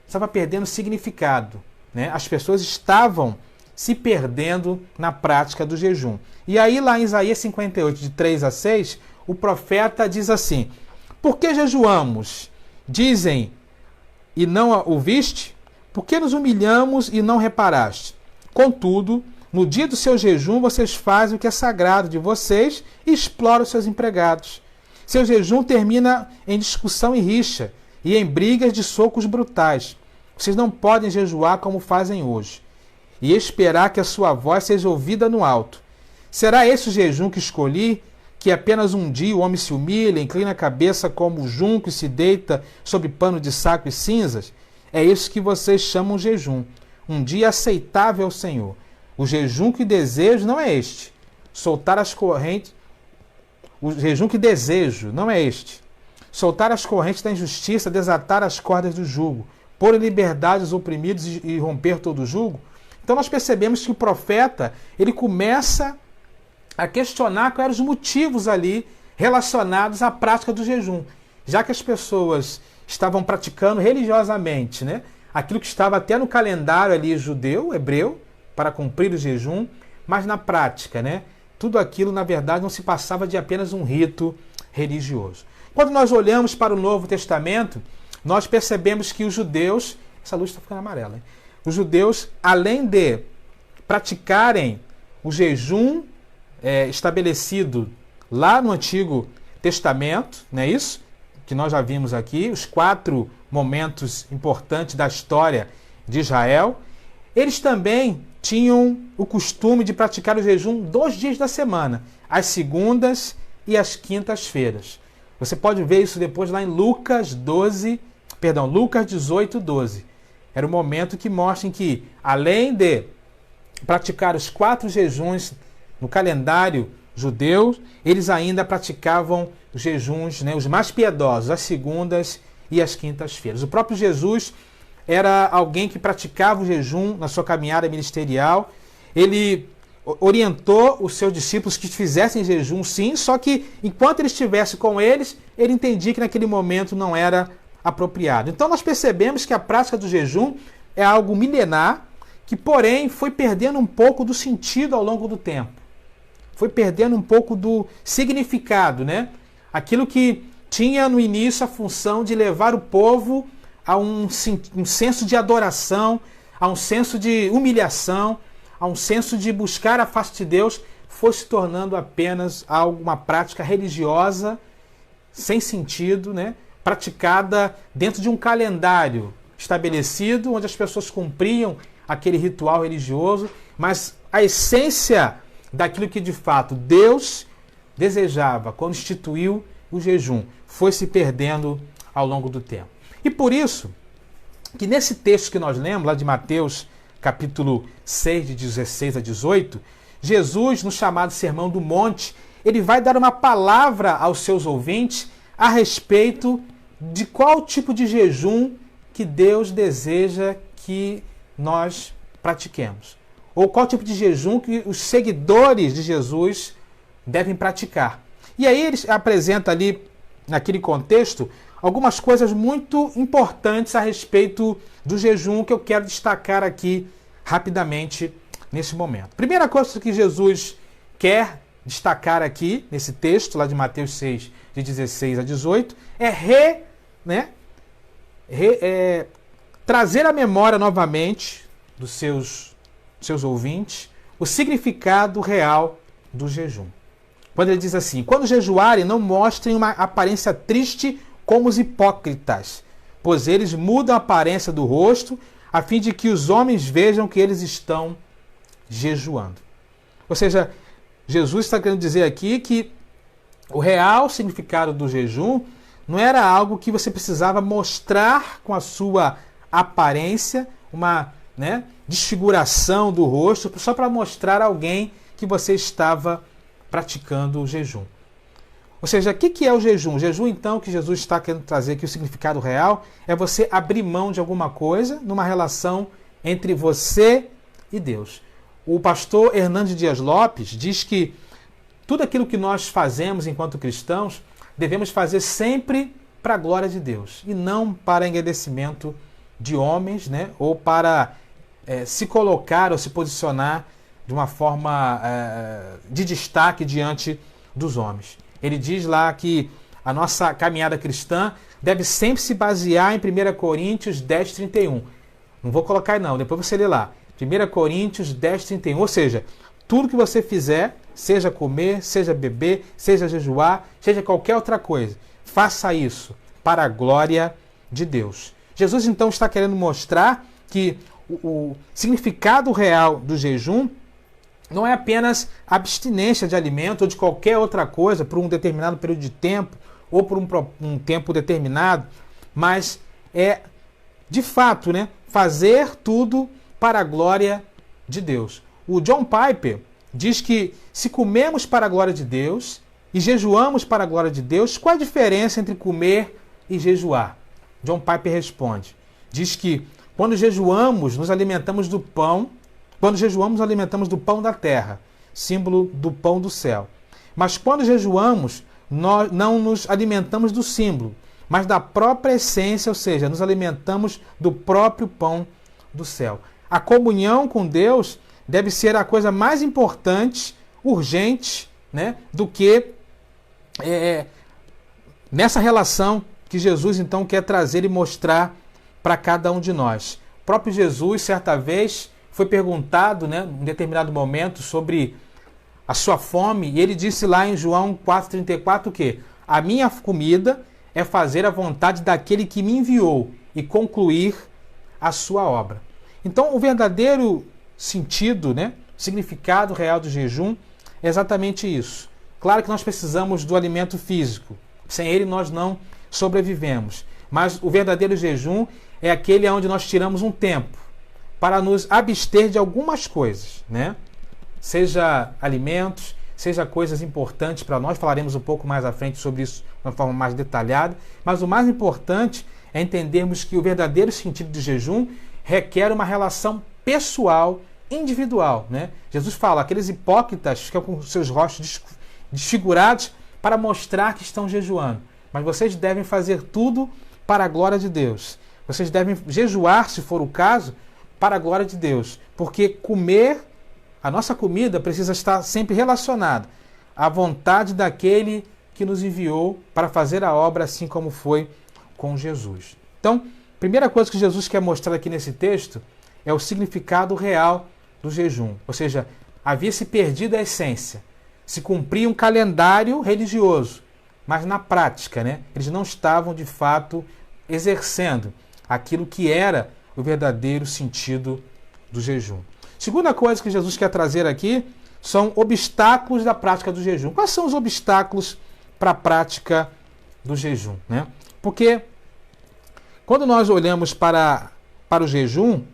S2: estava perdendo o significado, né? As pessoas estavam se perdendo na prática do jejum. E aí lá em Isaías 58, de 3 a 6, o profeta diz assim: por que jejuamos? Dizem, e não ouviste? Por que nos humilhamos e não reparaste? Contudo, no dia do seu jejum, vocês fazem o que é sagrado de vocês e exploram seus empregados. Seu jejum termina em discussão e rixa, e em brigas de socos brutais. Vocês não podem jejuar como fazem hoje, e esperar que a sua voz seja ouvida no alto. Será esse o jejum que escolhi, que apenas um dia o homem se humilha, inclina a cabeça como o junco e se deita sobre pano de saco e cinzas? É isso que vocês chamam jejum, um dia aceitável ao Senhor. O jejum que desejo não é este. Soltar as correntes. O jejum que desejo não é este. Soltar as correntes da injustiça, desatar as cordas do jugo, pôr em liberdade os oprimidos e romper todo o jugo. Então nós percebemos que o profeta, ele começa a questionar quais eram os motivos ali relacionados à prática do jejum. Já que as pessoas estavam praticando religiosamente, né, aquilo que estava até no calendário ali judeu, hebreu, para cumprir o jejum, mas na prática, né, tudo aquilo, na verdade, não se passava de apenas um rito religioso. Quando nós olhamos para o Novo Testamento, nós percebemos que os judeus... Essa luz está ficando amarela, hein? Os judeus, além de praticarem o jejum estabelecido lá no Antigo Testamento, não é isso? Que nós já vimos aqui, os 4 momentos importantes da história de Israel, eles também tinham o costume de praticar o jejum 2 dias da semana, às segundas e às quintas-feiras. Você pode ver isso depois lá em Lucas 18, 12. Era o momento que mostra em que, além de praticar os 4 jejuns no calendário judeu, eles ainda praticavam os jejuns, né, os mais piedosos, as segundas e as quintas-feiras. O próprio Jesus era alguém que praticava o jejum na sua caminhada ministerial. Ele orientou os seus discípulos que fizessem jejum, sim, só que enquanto ele estivesse com eles, ele entendia que naquele momento não era apropriado. Então nós percebemos que a prática do jejum é algo milenar, que porém foi perdendo um pouco do sentido ao longo do tempo. Foi perdendo um pouco do significado, né? Aquilo que tinha no início a função de levar o povo a um senso de adoração, a um senso de humilhação, a um senso de buscar a face de Deus, foi se tornando apenas uma prática religiosa, sem sentido, né? Praticada dentro de um calendário estabelecido, onde as pessoas cumpriam aquele ritual religioso, mas a essência daquilo que de fato Deus desejava quando instituiu o jejum foi se perdendo ao longo do tempo. E por isso que nesse texto que nós lemos, lá de Mateus capítulo 6, de 16 a 18, Jesus, no chamado Sermão do Monte, ele vai dar uma palavra aos seus ouvintes a respeito de qual tipo de jejum que Deus deseja que nós pratiquemos. Ou qual tipo de jejum que os seguidores de Jesus devem praticar. E aí ele apresenta ali, naquele contexto, algumas coisas muito importantes a respeito do jejum que eu quero destacar aqui rapidamente nesse momento. Primeira coisa que Jesus quer destacar aqui, nesse texto lá de Mateus 6, de 16 a 18, é trazer à memória novamente dos seus ouvintes o significado real do jejum. Quando ele diz assim: quando jejuarem, não mostrem uma aparência triste como os hipócritas, pois eles mudam a aparência do rosto, a fim de que os homens vejam que eles estão jejuando. Ou seja, Jesus está querendo dizer aqui que o real significado do jejum não era algo que você precisava mostrar com a sua aparência, uma desfiguração do rosto, só para mostrar a alguém que você estava praticando o jejum. Ou seja, o que é o jejum? O jejum, então, que Jesus está querendo trazer aqui, o significado real, é você abrir mão de alguma coisa numa relação entre você e Deus. O pastor Hernandes Dias Lopes diz que tudo aquilo que nós fazemos enquanto cristãos, devemos fazer sempre para a glória de Deus, e não para engrandecimento de homens, né? Ou para se colocar ou se posicionar de uma forma de destaque diante dos homens. Ele diz lá que a nossa caminhada cristã deve sempre se basear em 1 Coríntios 10, 31. Não vou colocar aí não, depois você lê lá. 1 Coríntios 10, 31. Ou seja, tudo que você fizer, seja comer, seja beber, seja jejuar, seja qualquer outra coisa, faça isso para a glória de Deus. Jesus então está querendo mostrar que o significado real do jejum não é apenas abstinência de alimento ou de qualquer outra coisa por um determinado período de tempo ou por um tempo determinado, mas é, de fato, né, fazer tudo para a glória de Deus. O John Piper diz que se comemos para a glória de Deus e jejuamos para a glória de Deus, qual a diferença entre comer e jejuar? John Piper responde, diz que quando jejuamos, nos alimentamos do pão. Quando jejuamos, nos alimentamos do pão da terra, símbolo do pão do céu. Mas quando jejuamos, nós não nos alimentamos do símbolo, mas da própria essência, ou seja, nos alimentamos do próprio pão do céu. A comunhão com Deus deve ser a coisa mais importante, urgente, né, do que nessa relação que Jesus então quer trazer e mostrar para cada um de nós. O próprio Jesus, certa vez, foi perguntado, né, em determinado momento, sobre a sua fome, e ele disse lá em João 4,34 o quê? A minha comida é fazer a vontade daquele que me enviou e concluir a sua obra. Então, o verdadeiro sentido, né, significado real do jejum é exatamente isso. Claro que nós precisamos do alimento físico, sem ele nós não sobrevivemos, mas o verdadeiro jejum é aquele onde nós tiramos um tempo para nos abster de algumas coisas, né? Seja alimentos, seja coisas importantes para nós, falaremos um pouco mais à frente sobre isso de uma forma mais detalhada, mas o mais importante é entendermos que o verdadeiro sentido do jejum requer uma relação pessoal, individual, né? Jesus fala, aqueles hipócritas ficam com seus rostos desfigurados para mostrar que estão jejuando, mas vocês devem fazer tudo para a glória de Deus. Vocês devem jejuar, se for o caso, para a glória de Deus, porque comer, a nossa comida precisa estar sempre relacionada à vontade daquele que nos enviou para fazer a obra, assim como foi com Jesus. Então, a primeira coisa que Jesus quer mostrar aqui nesse texto é o significado real do jejum, ou seja, havia se perdido a essência, se cumpria um calendário religioso, mas na prática, né, eles não estavam de fato exercendo aquilo que era o verdadeiro sentido do jejum. Segunda coisa que Jesus quer trazer aqui são obstáculos da prática do jejum. Quais são os obstáculos para a prática do jejum, né? Porque quando nós olhamos para o jejum,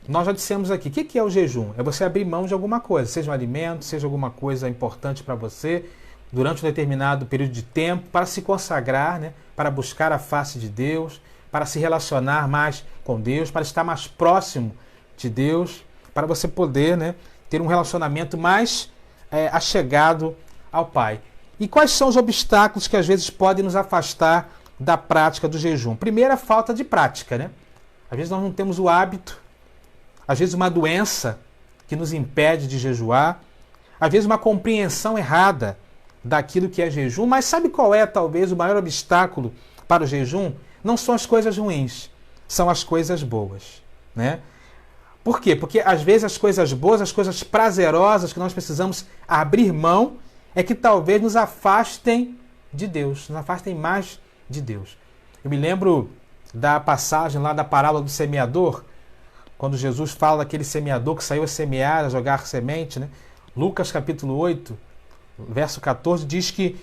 S2: nós já dissemos aqui, o que é o jejum? É você abrir mão de alguma coisa, seja um alimento, seja alguma coisa importante para você, durante um determinado período de tempo, para se consagrar, né? Para buscar a face de Deus, para se relacionar mais com Deus, para estar mais próximo de Deus, para você poder, né, ter um relacionamento mais achegado ao Pai. E quais são os obstáculos que às vezes podem nos afastar da prática do jejum? Primeiro, a falta de prática, né? Às vezes nós não temos o hábito, às vezes uma doença que nos impede de jejuar, às vezes uma compreensão errada daquilo que é jejum, mas sabe qual é talvez o maior obstáculo para o jejum? Não são as coisas ruins, são as coisas boas, né? Por quê? Porque às vezes as coisas boas, as coisas prazerosas que nós precisamos abrir mão é que talvez nos afastem de Deus, nos afastem mais de Deus. Eu me lembro da passagem lá da parábola do semeador, quando Jesus fala daquele semeador que saiu a semear, a jogar semente, né? Lucas capítulo 8, verso 14, diz que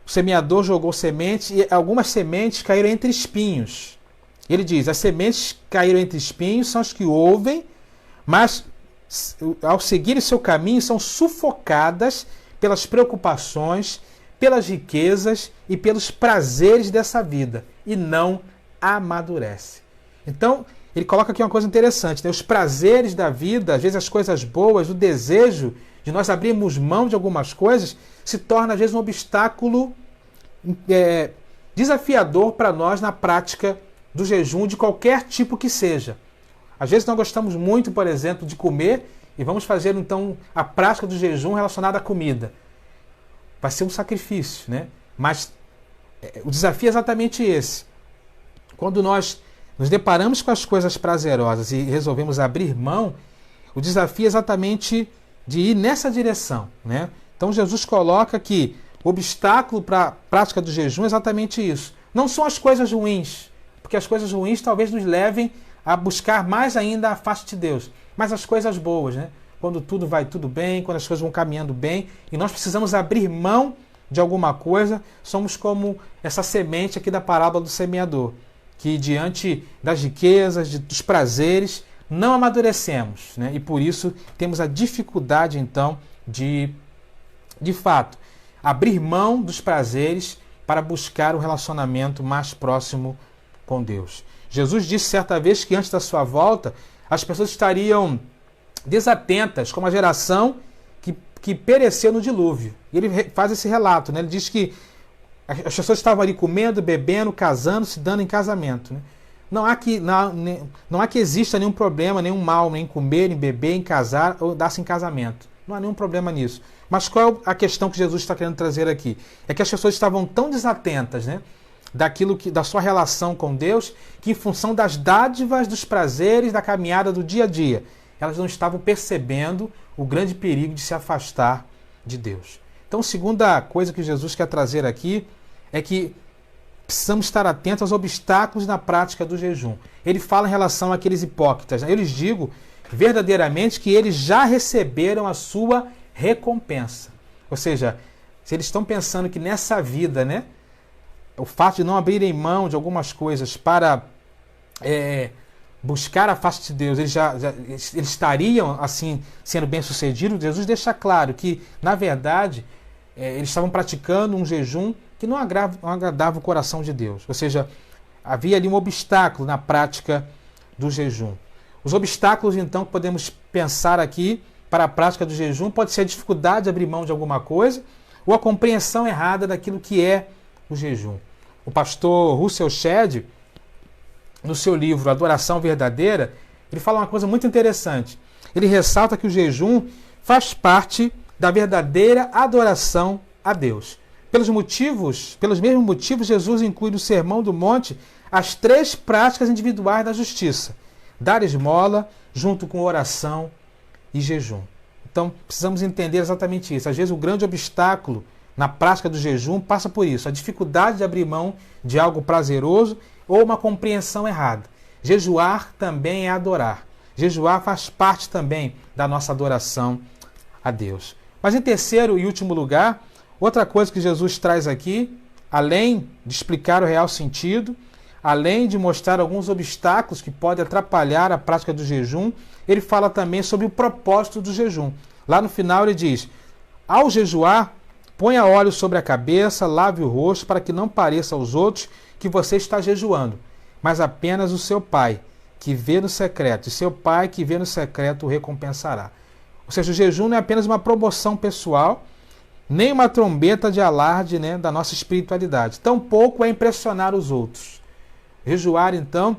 S2: o semeador jogou sementes e algumas sementes caíram entre espinhos. Ele diz, as sementes que caíram entre espinhos são as que ouvem, mas ao seguirem seu caminho, são sufocadas pelas preocupações, pelas riquezas e pelos prazeres dessa vida, e não amadurece. Então, ele coloca aqui uma coisa interessante, né? Os prazeres da vida, às vezes as coisas boas, o desejo de nós abrirmos mão de algumas coisas, se torna às vezes um obstáculo desafiador para nós na prática do jejum de qualquer tipo que seja. Às vezes nós gostamos muito, por exemplo, de comer e vamos fazer então a prática do jejum relacionada à comida. Vai ser um sacrifício, né? Mas o desafio é exatamente esse. Quando nós nos deparamos com as coisas prazerosas e resolvemos abrir mão, o desafio é exatamente de ir nessa direção, né? Então Jesus coloca que o obstáculo para a prática do jejum é exatamente isso. Não são as coisas ruins, porque as coisas ruins talvez nos levem a buscar mais ainda a face de Deus, mas as coisas boas, né? Quando tudo vai tudo bem, quando as coisas vão caminhando bem, e nós precisamos abrir mão de alguma coisa, somos como essa semente aqui da parábola do semeador, que diante das riquezas, dos prazeres, não amadurecemos, né? E por isso temos a dificuldade, então, de fato, abrir mão dos prazeres para buscar um relacionamento mais próximo com Deus. Jesus disse certa vez que antes da sua volta, as pessoas estariam desatentas como a geração que pereceu no dilúvio. E ele faz esse relato, né? Ele diz que as pessoas estavam ali comendo, bebendo, casando, se dando em casamento, né? Não há que exista nenhum problema, nenhum mal em comer, em beber, em casar ou dar-se em casamento. Não há nenhum problema nisso. Mas qual é a questão que Jesus está querendo trazer aqui? É que as pessoas estavam tão desatentas, né, da sua relação com Deus, que em função das dádivas, dos prazeres, da caminhada do dia a dia, elas não estavam percebendo o grande perigo de se afastar de Deus. Então, a segunda coisa que Jesus quer trazer aqui é que precisamos estar atentos aos obstáculos na prática do jejum. Ele fala em relação àqueles hipócritas, né? Eu lhes digo verdadeiramente que eles já receberam a sua recompensa. Ou seja, se eles estão pensando que nessa vida, né, o fato de não abrirem mão de algumas coisas para buscar a face de Deus, eles estariam assim sendo bem-sucedidos, Jesus deixa claro que, na verdade, eles estavam praticando um jejum que não agradava o coração de Deus. Ou seja, havia ali um obstáculo na prática do jejum. Os obstáculos, então, que podemos pensar aqui para a prática do jejum pode ser a dificuldade de abrir mão de alguma coisa ou a compreensão errada daquilo que é o jejum. O pastor Russell Shedd, no seu livro Adoração Verdadeira, ele fala uma coisa muito interessante. Ele ressalta que o jejum faz parte da verdadeira adoração a Deus. Pelos mesmos motivos, Jesus inclui no Sermão do Monte as 3 práticas individuais da justiça: dar esmola, junto com oração e jejum. Então, precisamos entender exatamente isso. Às vezes, o grande obstáculo na prática do jejum passa por isso, a dificuldade de abrir mão de algo prazeroso ou uma compreensão errada. Jejuar também é adorar. Jejuar faz parte também da nossa adoração a Deus. Mas em terceiro e último lugar, outra coisa que Jesus traz aqui, além de explicar o real sentido, além de mostrar alguns obstáculos que podem atrapalhar a prática do jejum, ele fala também sobre o propósito do jejum. Lá no final ele diz: ao jejuar, ponha óleo sobre a cabeça, lave o rosto, para que não pareça aos outros que você está jejuando, mas apenas o seu Pai, que vê no secreto, e seu Pai que vê no secreto o recompensará. Ou seja, o jejum não é apenas uma promoção pessoal, nem uma trombeta de alarde, né, da nossa espiritualidade. Tampouco é impressionar os outros. Jejuar, então,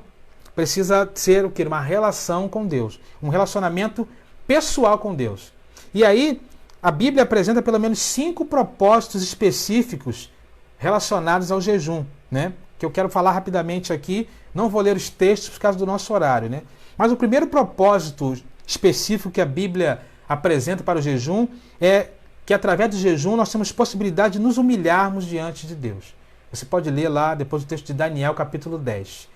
S2: precisa ser o quê? Uma relação com Deus, um relacionamento pessoal com Deus. E aí, a Bíblia apresenta pelo menos 5 propósitos específicos relacionados ao jejum, né? Que eu quero falar rapidamente aqui. Não vou ler os textos por causa do nosso horário, né? Mas o primeiro propósito específico que a Bíblia apresenta para o jejum é que através do jejum nós temos possibilidade de nos humilharmos diante de Deus. Você pode ler lá depois o texto de Daniel, capítulo 10.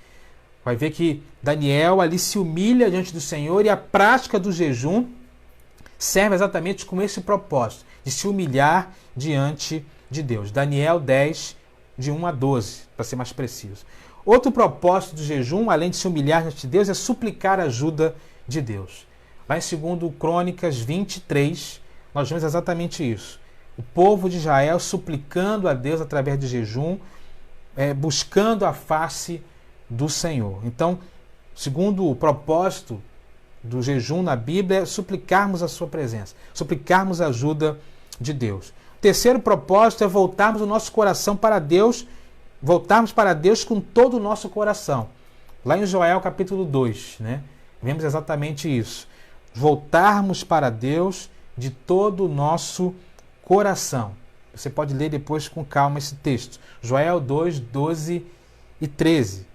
S2: Vai ver que Daniel ali se humilha diante do Senhor e a prática do jejum serve exatamente com esse propósito, de se humilhar diante de Deus. Daniel 10, de 1 a 12, para ser mais preciso. Outro propósito do jejum, além de se humilhar diante de Deus, é suplicar a ajuda de Deus. Lá em 2 Crônicas 23, nós vemos exatamente isso. O povo de Israel suplicando a Deus através de jejum, buscando a face do Senhor. Então, segundo o propósito do jejum na Bíblia, é suplicarmos a sua presença, suplicarmos a ajuda de Deus. O terceiro propósito é voltarmos o nosso coração para Deus, voltarmos para Deus com todo o nosso coração. Lá em Joel capítulo 2, né, vemos exatamente isso. Voltarmos para Deus de todo o nosso coração. Você pode ler depois com calma esse texto. Joel 2, 12 e 13.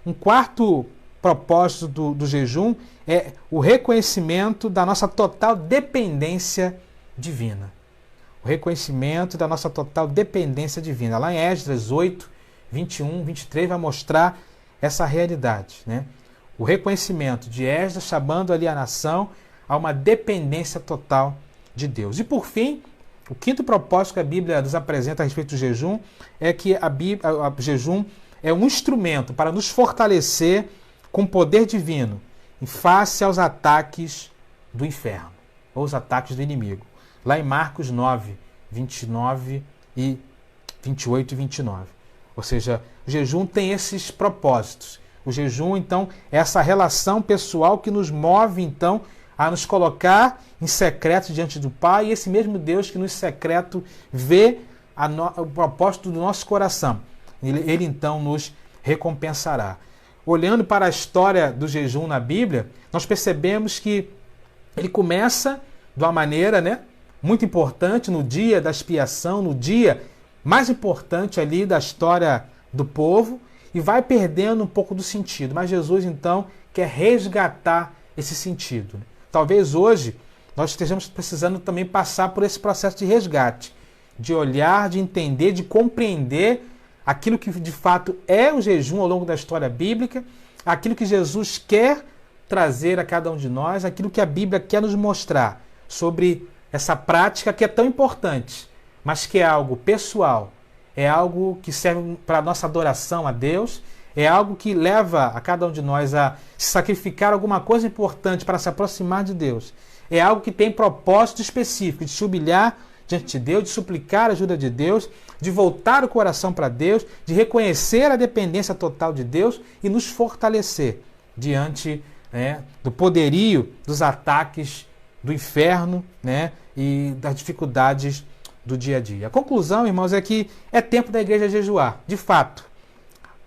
S2: Um quarto propósito do jejum é o reconhecimento da nossa total dependência divina. O reconhecimento da nossa total dependência divina. Lá em Esdras 8, 21, 23 vai mostrar essa realidade, né? O reconhecimento de Esdras chamando ali a nação a uma dependência total de Deus. E por fim, o quinto propósito que a Bíblia nos apresenta a respeito do jejum é que o jejum é um instrumento para nos fortalecer com poder divino em face aos ataques do inferno, ou os ataques do inimigo. Lá em Marcos 9, 29 e 28 e 29. Ou seja, o jejum tem esses propósitos. O jejum, então, é essa relação pessoal que nos move, então, a nos colocar em secreto diante do Pai, e esse mesmo Deus que no secreto vê o propósito do nosso coração. Ele então nos recompensará. Olhando para a história do jejum na Bíblia, nós percebemos que ele começa de uma maneira, né, muito importante, no dia da expiação, no dia mais importante ali da história do povo, e vai perdendo um pouco do sentido. Mas Jesus, então, quer resgatar esse sentido. Talvez hoje nós estejamos precisando também passar por esse processo de resgate, de olhar, de entender, de compreender aquilo que de fato é o jejum ao longo da história bíblica, aquilo que Jesus quer trazer a cada um de nós, aquilo que a Bíblia quer nos mostrar sobre essa prática que é tão importante, mas que é algo pessoal, é algo que serve para a nossa adoração a Deus, é algo que leva a cada um de nós a sacrificar alguma coisa importante para se aproximar de Deus. É algo que tem propósito específico de se humilhar diante de Deus, de suplicar a ajuda de Deus, de voltar o coração para Deus, de reconhecer a dependência total de Deus e nos fortalecer diante, né, do poderio dos ataques do inferno, né, e das dificuldades do dia a dia. A conclusão, irmãos, é que é tempo da igreja jejuar, de fato.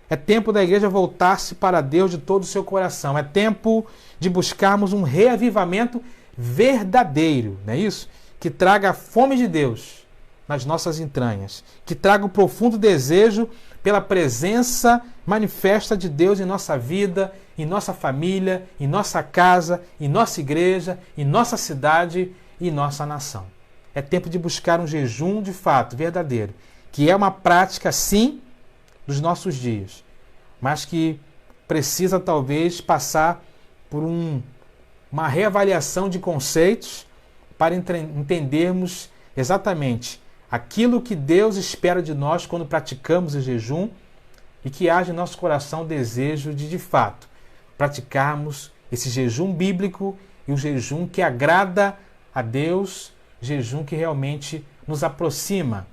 S2: É tempo da igreja voltar-se para Deus de todo o seu coração. É tempo de buscarmos um reavivamento verdadeiro, não é isso? Que traga a fome de Deus nas nossas entranhas, que traga um profundo desejo pela presença manifesta de Deus em nossa vida, em nossa família, em nossa casa, em nossa igreja, em nossa cidade e em nossa nação. É tempo de buscar um jejum de fato, verdadeiro, que é uma prática, sim, dos nossos dias, mas que precisa talvez passar por uma reavaliação de conceitos para entendermos exatamente aquilo que Deus espera de nós quando praticamos o jejum e que haja em nosso coração o desejo de fato, praticarmos esse jejum bíblico e o jejum que agrada a Deus, jejum que realmente nos aproxima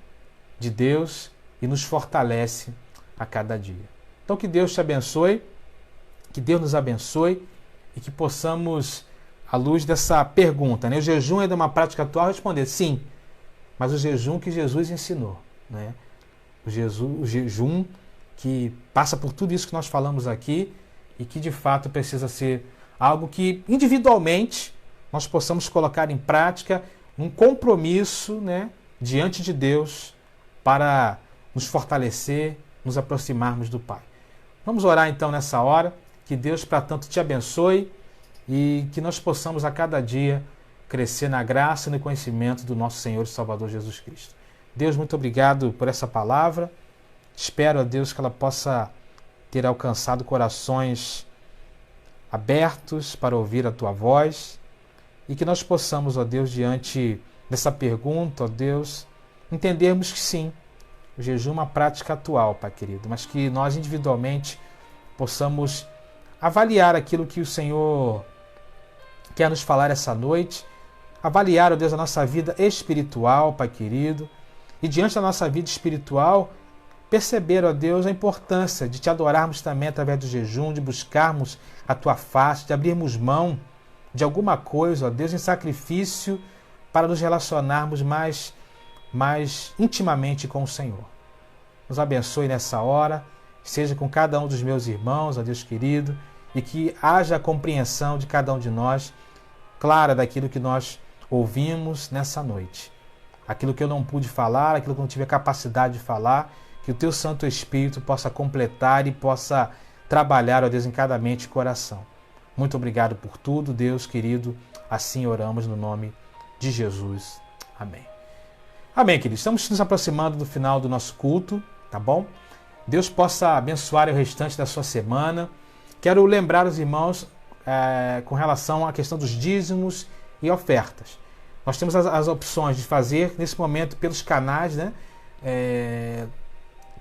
S2: de Deus e nos fortalece a cada dia. Então que Deus te abençoe, que Deus nos abençoe e que possamos, à luz dessa pergunta, né? O jejum é de uma prática atual? Responder sim, mas o jejum que Jesus ensinou, né? O jejum que passa por tudo isso que nós falamos aqui e que de fato precisa ser algo que individualmente nós possamos colocar em prática, um compromisso, né, diante de Deus para nos fortalecer, nos aproximarmos do Pai. Vamos orar então nessa hora, que Deus para tanto te abençoe e que nós possamos a cada dia crescer na graça e no conhecimento do nosso Senhor e Salvador Jesus Cristo. Deus, muito obrigado por essa palavra. Espero a Deus que ela possa ter alcançado corações abertos para ouvir a Tua voz e que nós possamos, ó Deus, diante dessa pergunta, ó Deus, entendermos que sim, o jejum é uma prática atual, Pai querido, mas que nós individualmente possamos avaliar aquilo que o Senhor quer nos falar essa noite, avaliar, ó Deus, a nossa vida espiritual, Pai querido, e diante da nossa vida espiritual, perceber, ó Deus, a importância de Te adorarmos também através do jejum, de buscarmos a Tua face, de abrirmos mão de alguma coisa, ó Deus, em sacrifício para nos relacionarmos mais intimamente com o Senhor. Nos abençoe nessa hora, seja com cada um dos meus irmãos, ó Deus querido, e que haja a compreensão de cada um de nós, clara daquilo que nós ouvimos nessa noite. Aquilo que eu não pude falar, aquilo que eu não tive a capacidade de falar, que o Teu Santo Espírito possa completar e possa trabalhar, ó Deus, em cada mente e coração. Muito obrigado por tudo, Deus querido. Assim oramos no nome de Jesus. Amém. Amém, queridos. Estamos nos aproximando do final do nosso culto, tá bom? Deus possa abençoar o restante da sua semana. Quero lembrar os irmãos com relação à questão dos dízimos e ofertas. Nós temos as opções de fazer, nesse momento, pelos canais, né?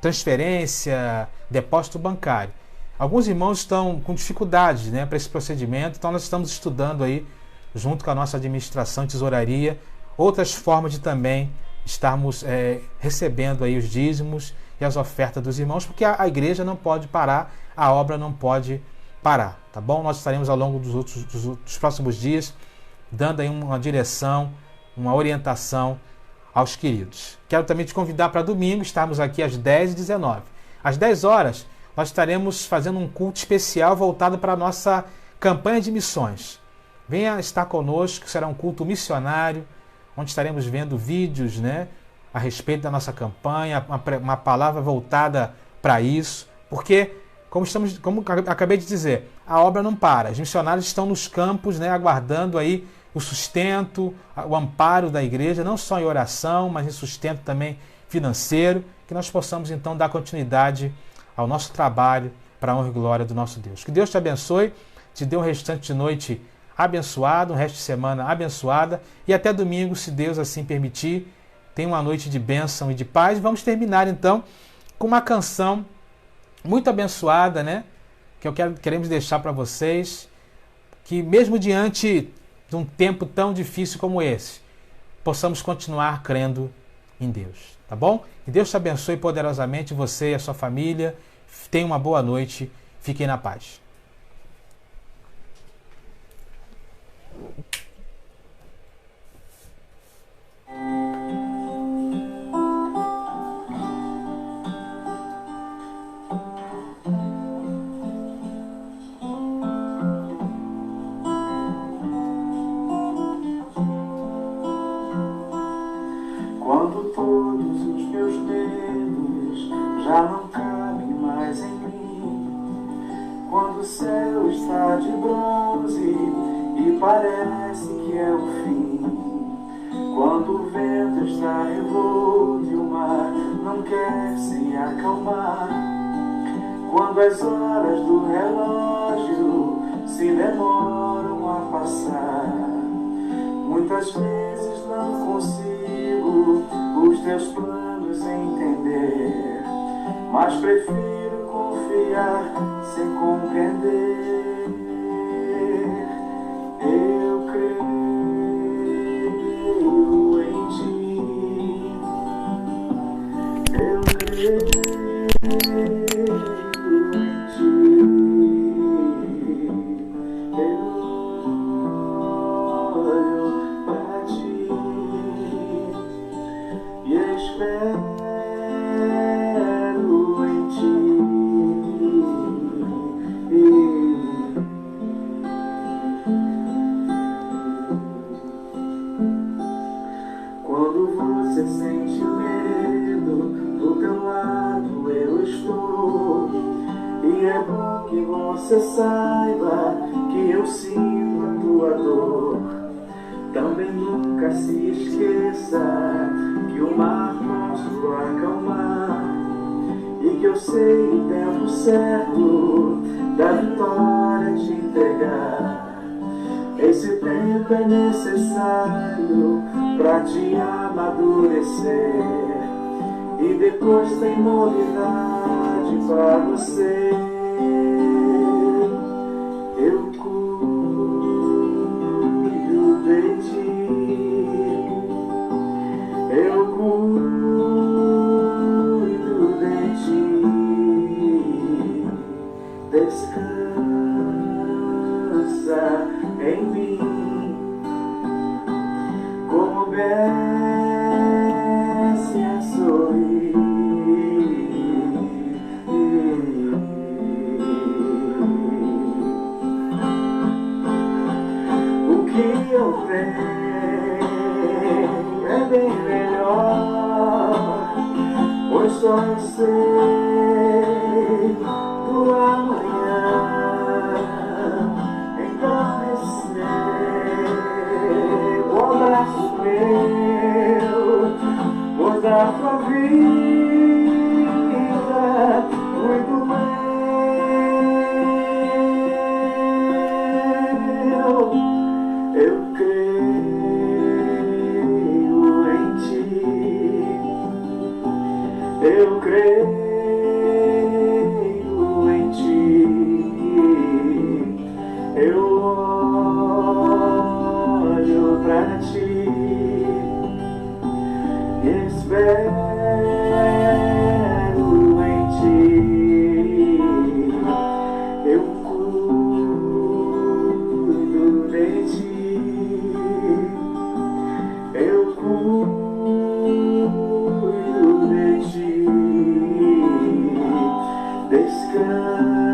S2: Transferência, depósito bancário. Alguns irmãos estão com dificuldades, né, para esse procedimento, então nós estamos estudando aí, junto com a nossa administração e tesouraria, outras formas de também estarmos recebendo aí os dízimos e as ofertas dos irmãos, porque a igreja não pode parar, a obra não pode parar, tá bom? Nós estaremos ao longo dos próximos dias dando aí uma direção, uma orientação aos queridos. Quero também te convidar para domingo, estarmos aqui às 10h19. Às 10 horas, nós estaremos fazendo um culto especial voltado para a nossa campanha de missões. Venha estar conosco, será um culto missionário, onde estaremos vendo vídeos, né, a respeito da nossa campanha, uma palavra voltada para isso, porque, como acabei de dizer, a obra não para. Os missionários estão nos campos, né, aguardando aí o sustento, o amparo da igreja, não só em oração, mas em sustento também financeiro, que nós possamos então dar continuidade ao nosso trabalho para a honra e glória do nosso Deus. Que Deus te abençoe, te dê um restante de noite abençoado, um resto de semana abençoada e até domingo, se Deus assim permitir. Tenha uma noite de bênção e de paz. Vamos terminar então com uma canção muito abençoada, né? Que queremos deixar para vocês, que mesmo diante de um tempo tão difícil como esse, possamos continuar crendo em Deus, tá bom? Que Deus te abençoe poderosamente, você e a sua família. Tenha uma boa noite, fiquem na paz.
S1: Quando todos os meus medos já não cabem mais em mim, quando o céu está de bronze e parece que é o fim, quando o vento está revolto e o mar não quer se acalmar, quando as horas do relógio se demoram a passar, muitas vezes não consigo os teus planos entender, mas prefiro confiar sem compreender. Eu creio em ti, eu creio em ti, eu olho para ti e espero em ti. Quando você sente medo, do teu lado eu estou. E é bom que você saiba que eu sinto a tua dor. Também nunca se esqueça que o mar posso acalmar e que eu sei o tempo certo da vitória te entregar. Esse tempo é necessário pra te amadurecer e depois tem novidade pra você. Eu cuido comece a sorrir. O que eu tenho é bem melhor, pois só eu sei do amanhã. Então receba o abraço meu, pois a tua vida muito bem. Eu creio em ti, eu creio em ti, eu olho pra ti e espero em ti, eu cuido de ti, eu cuido de ti, descansa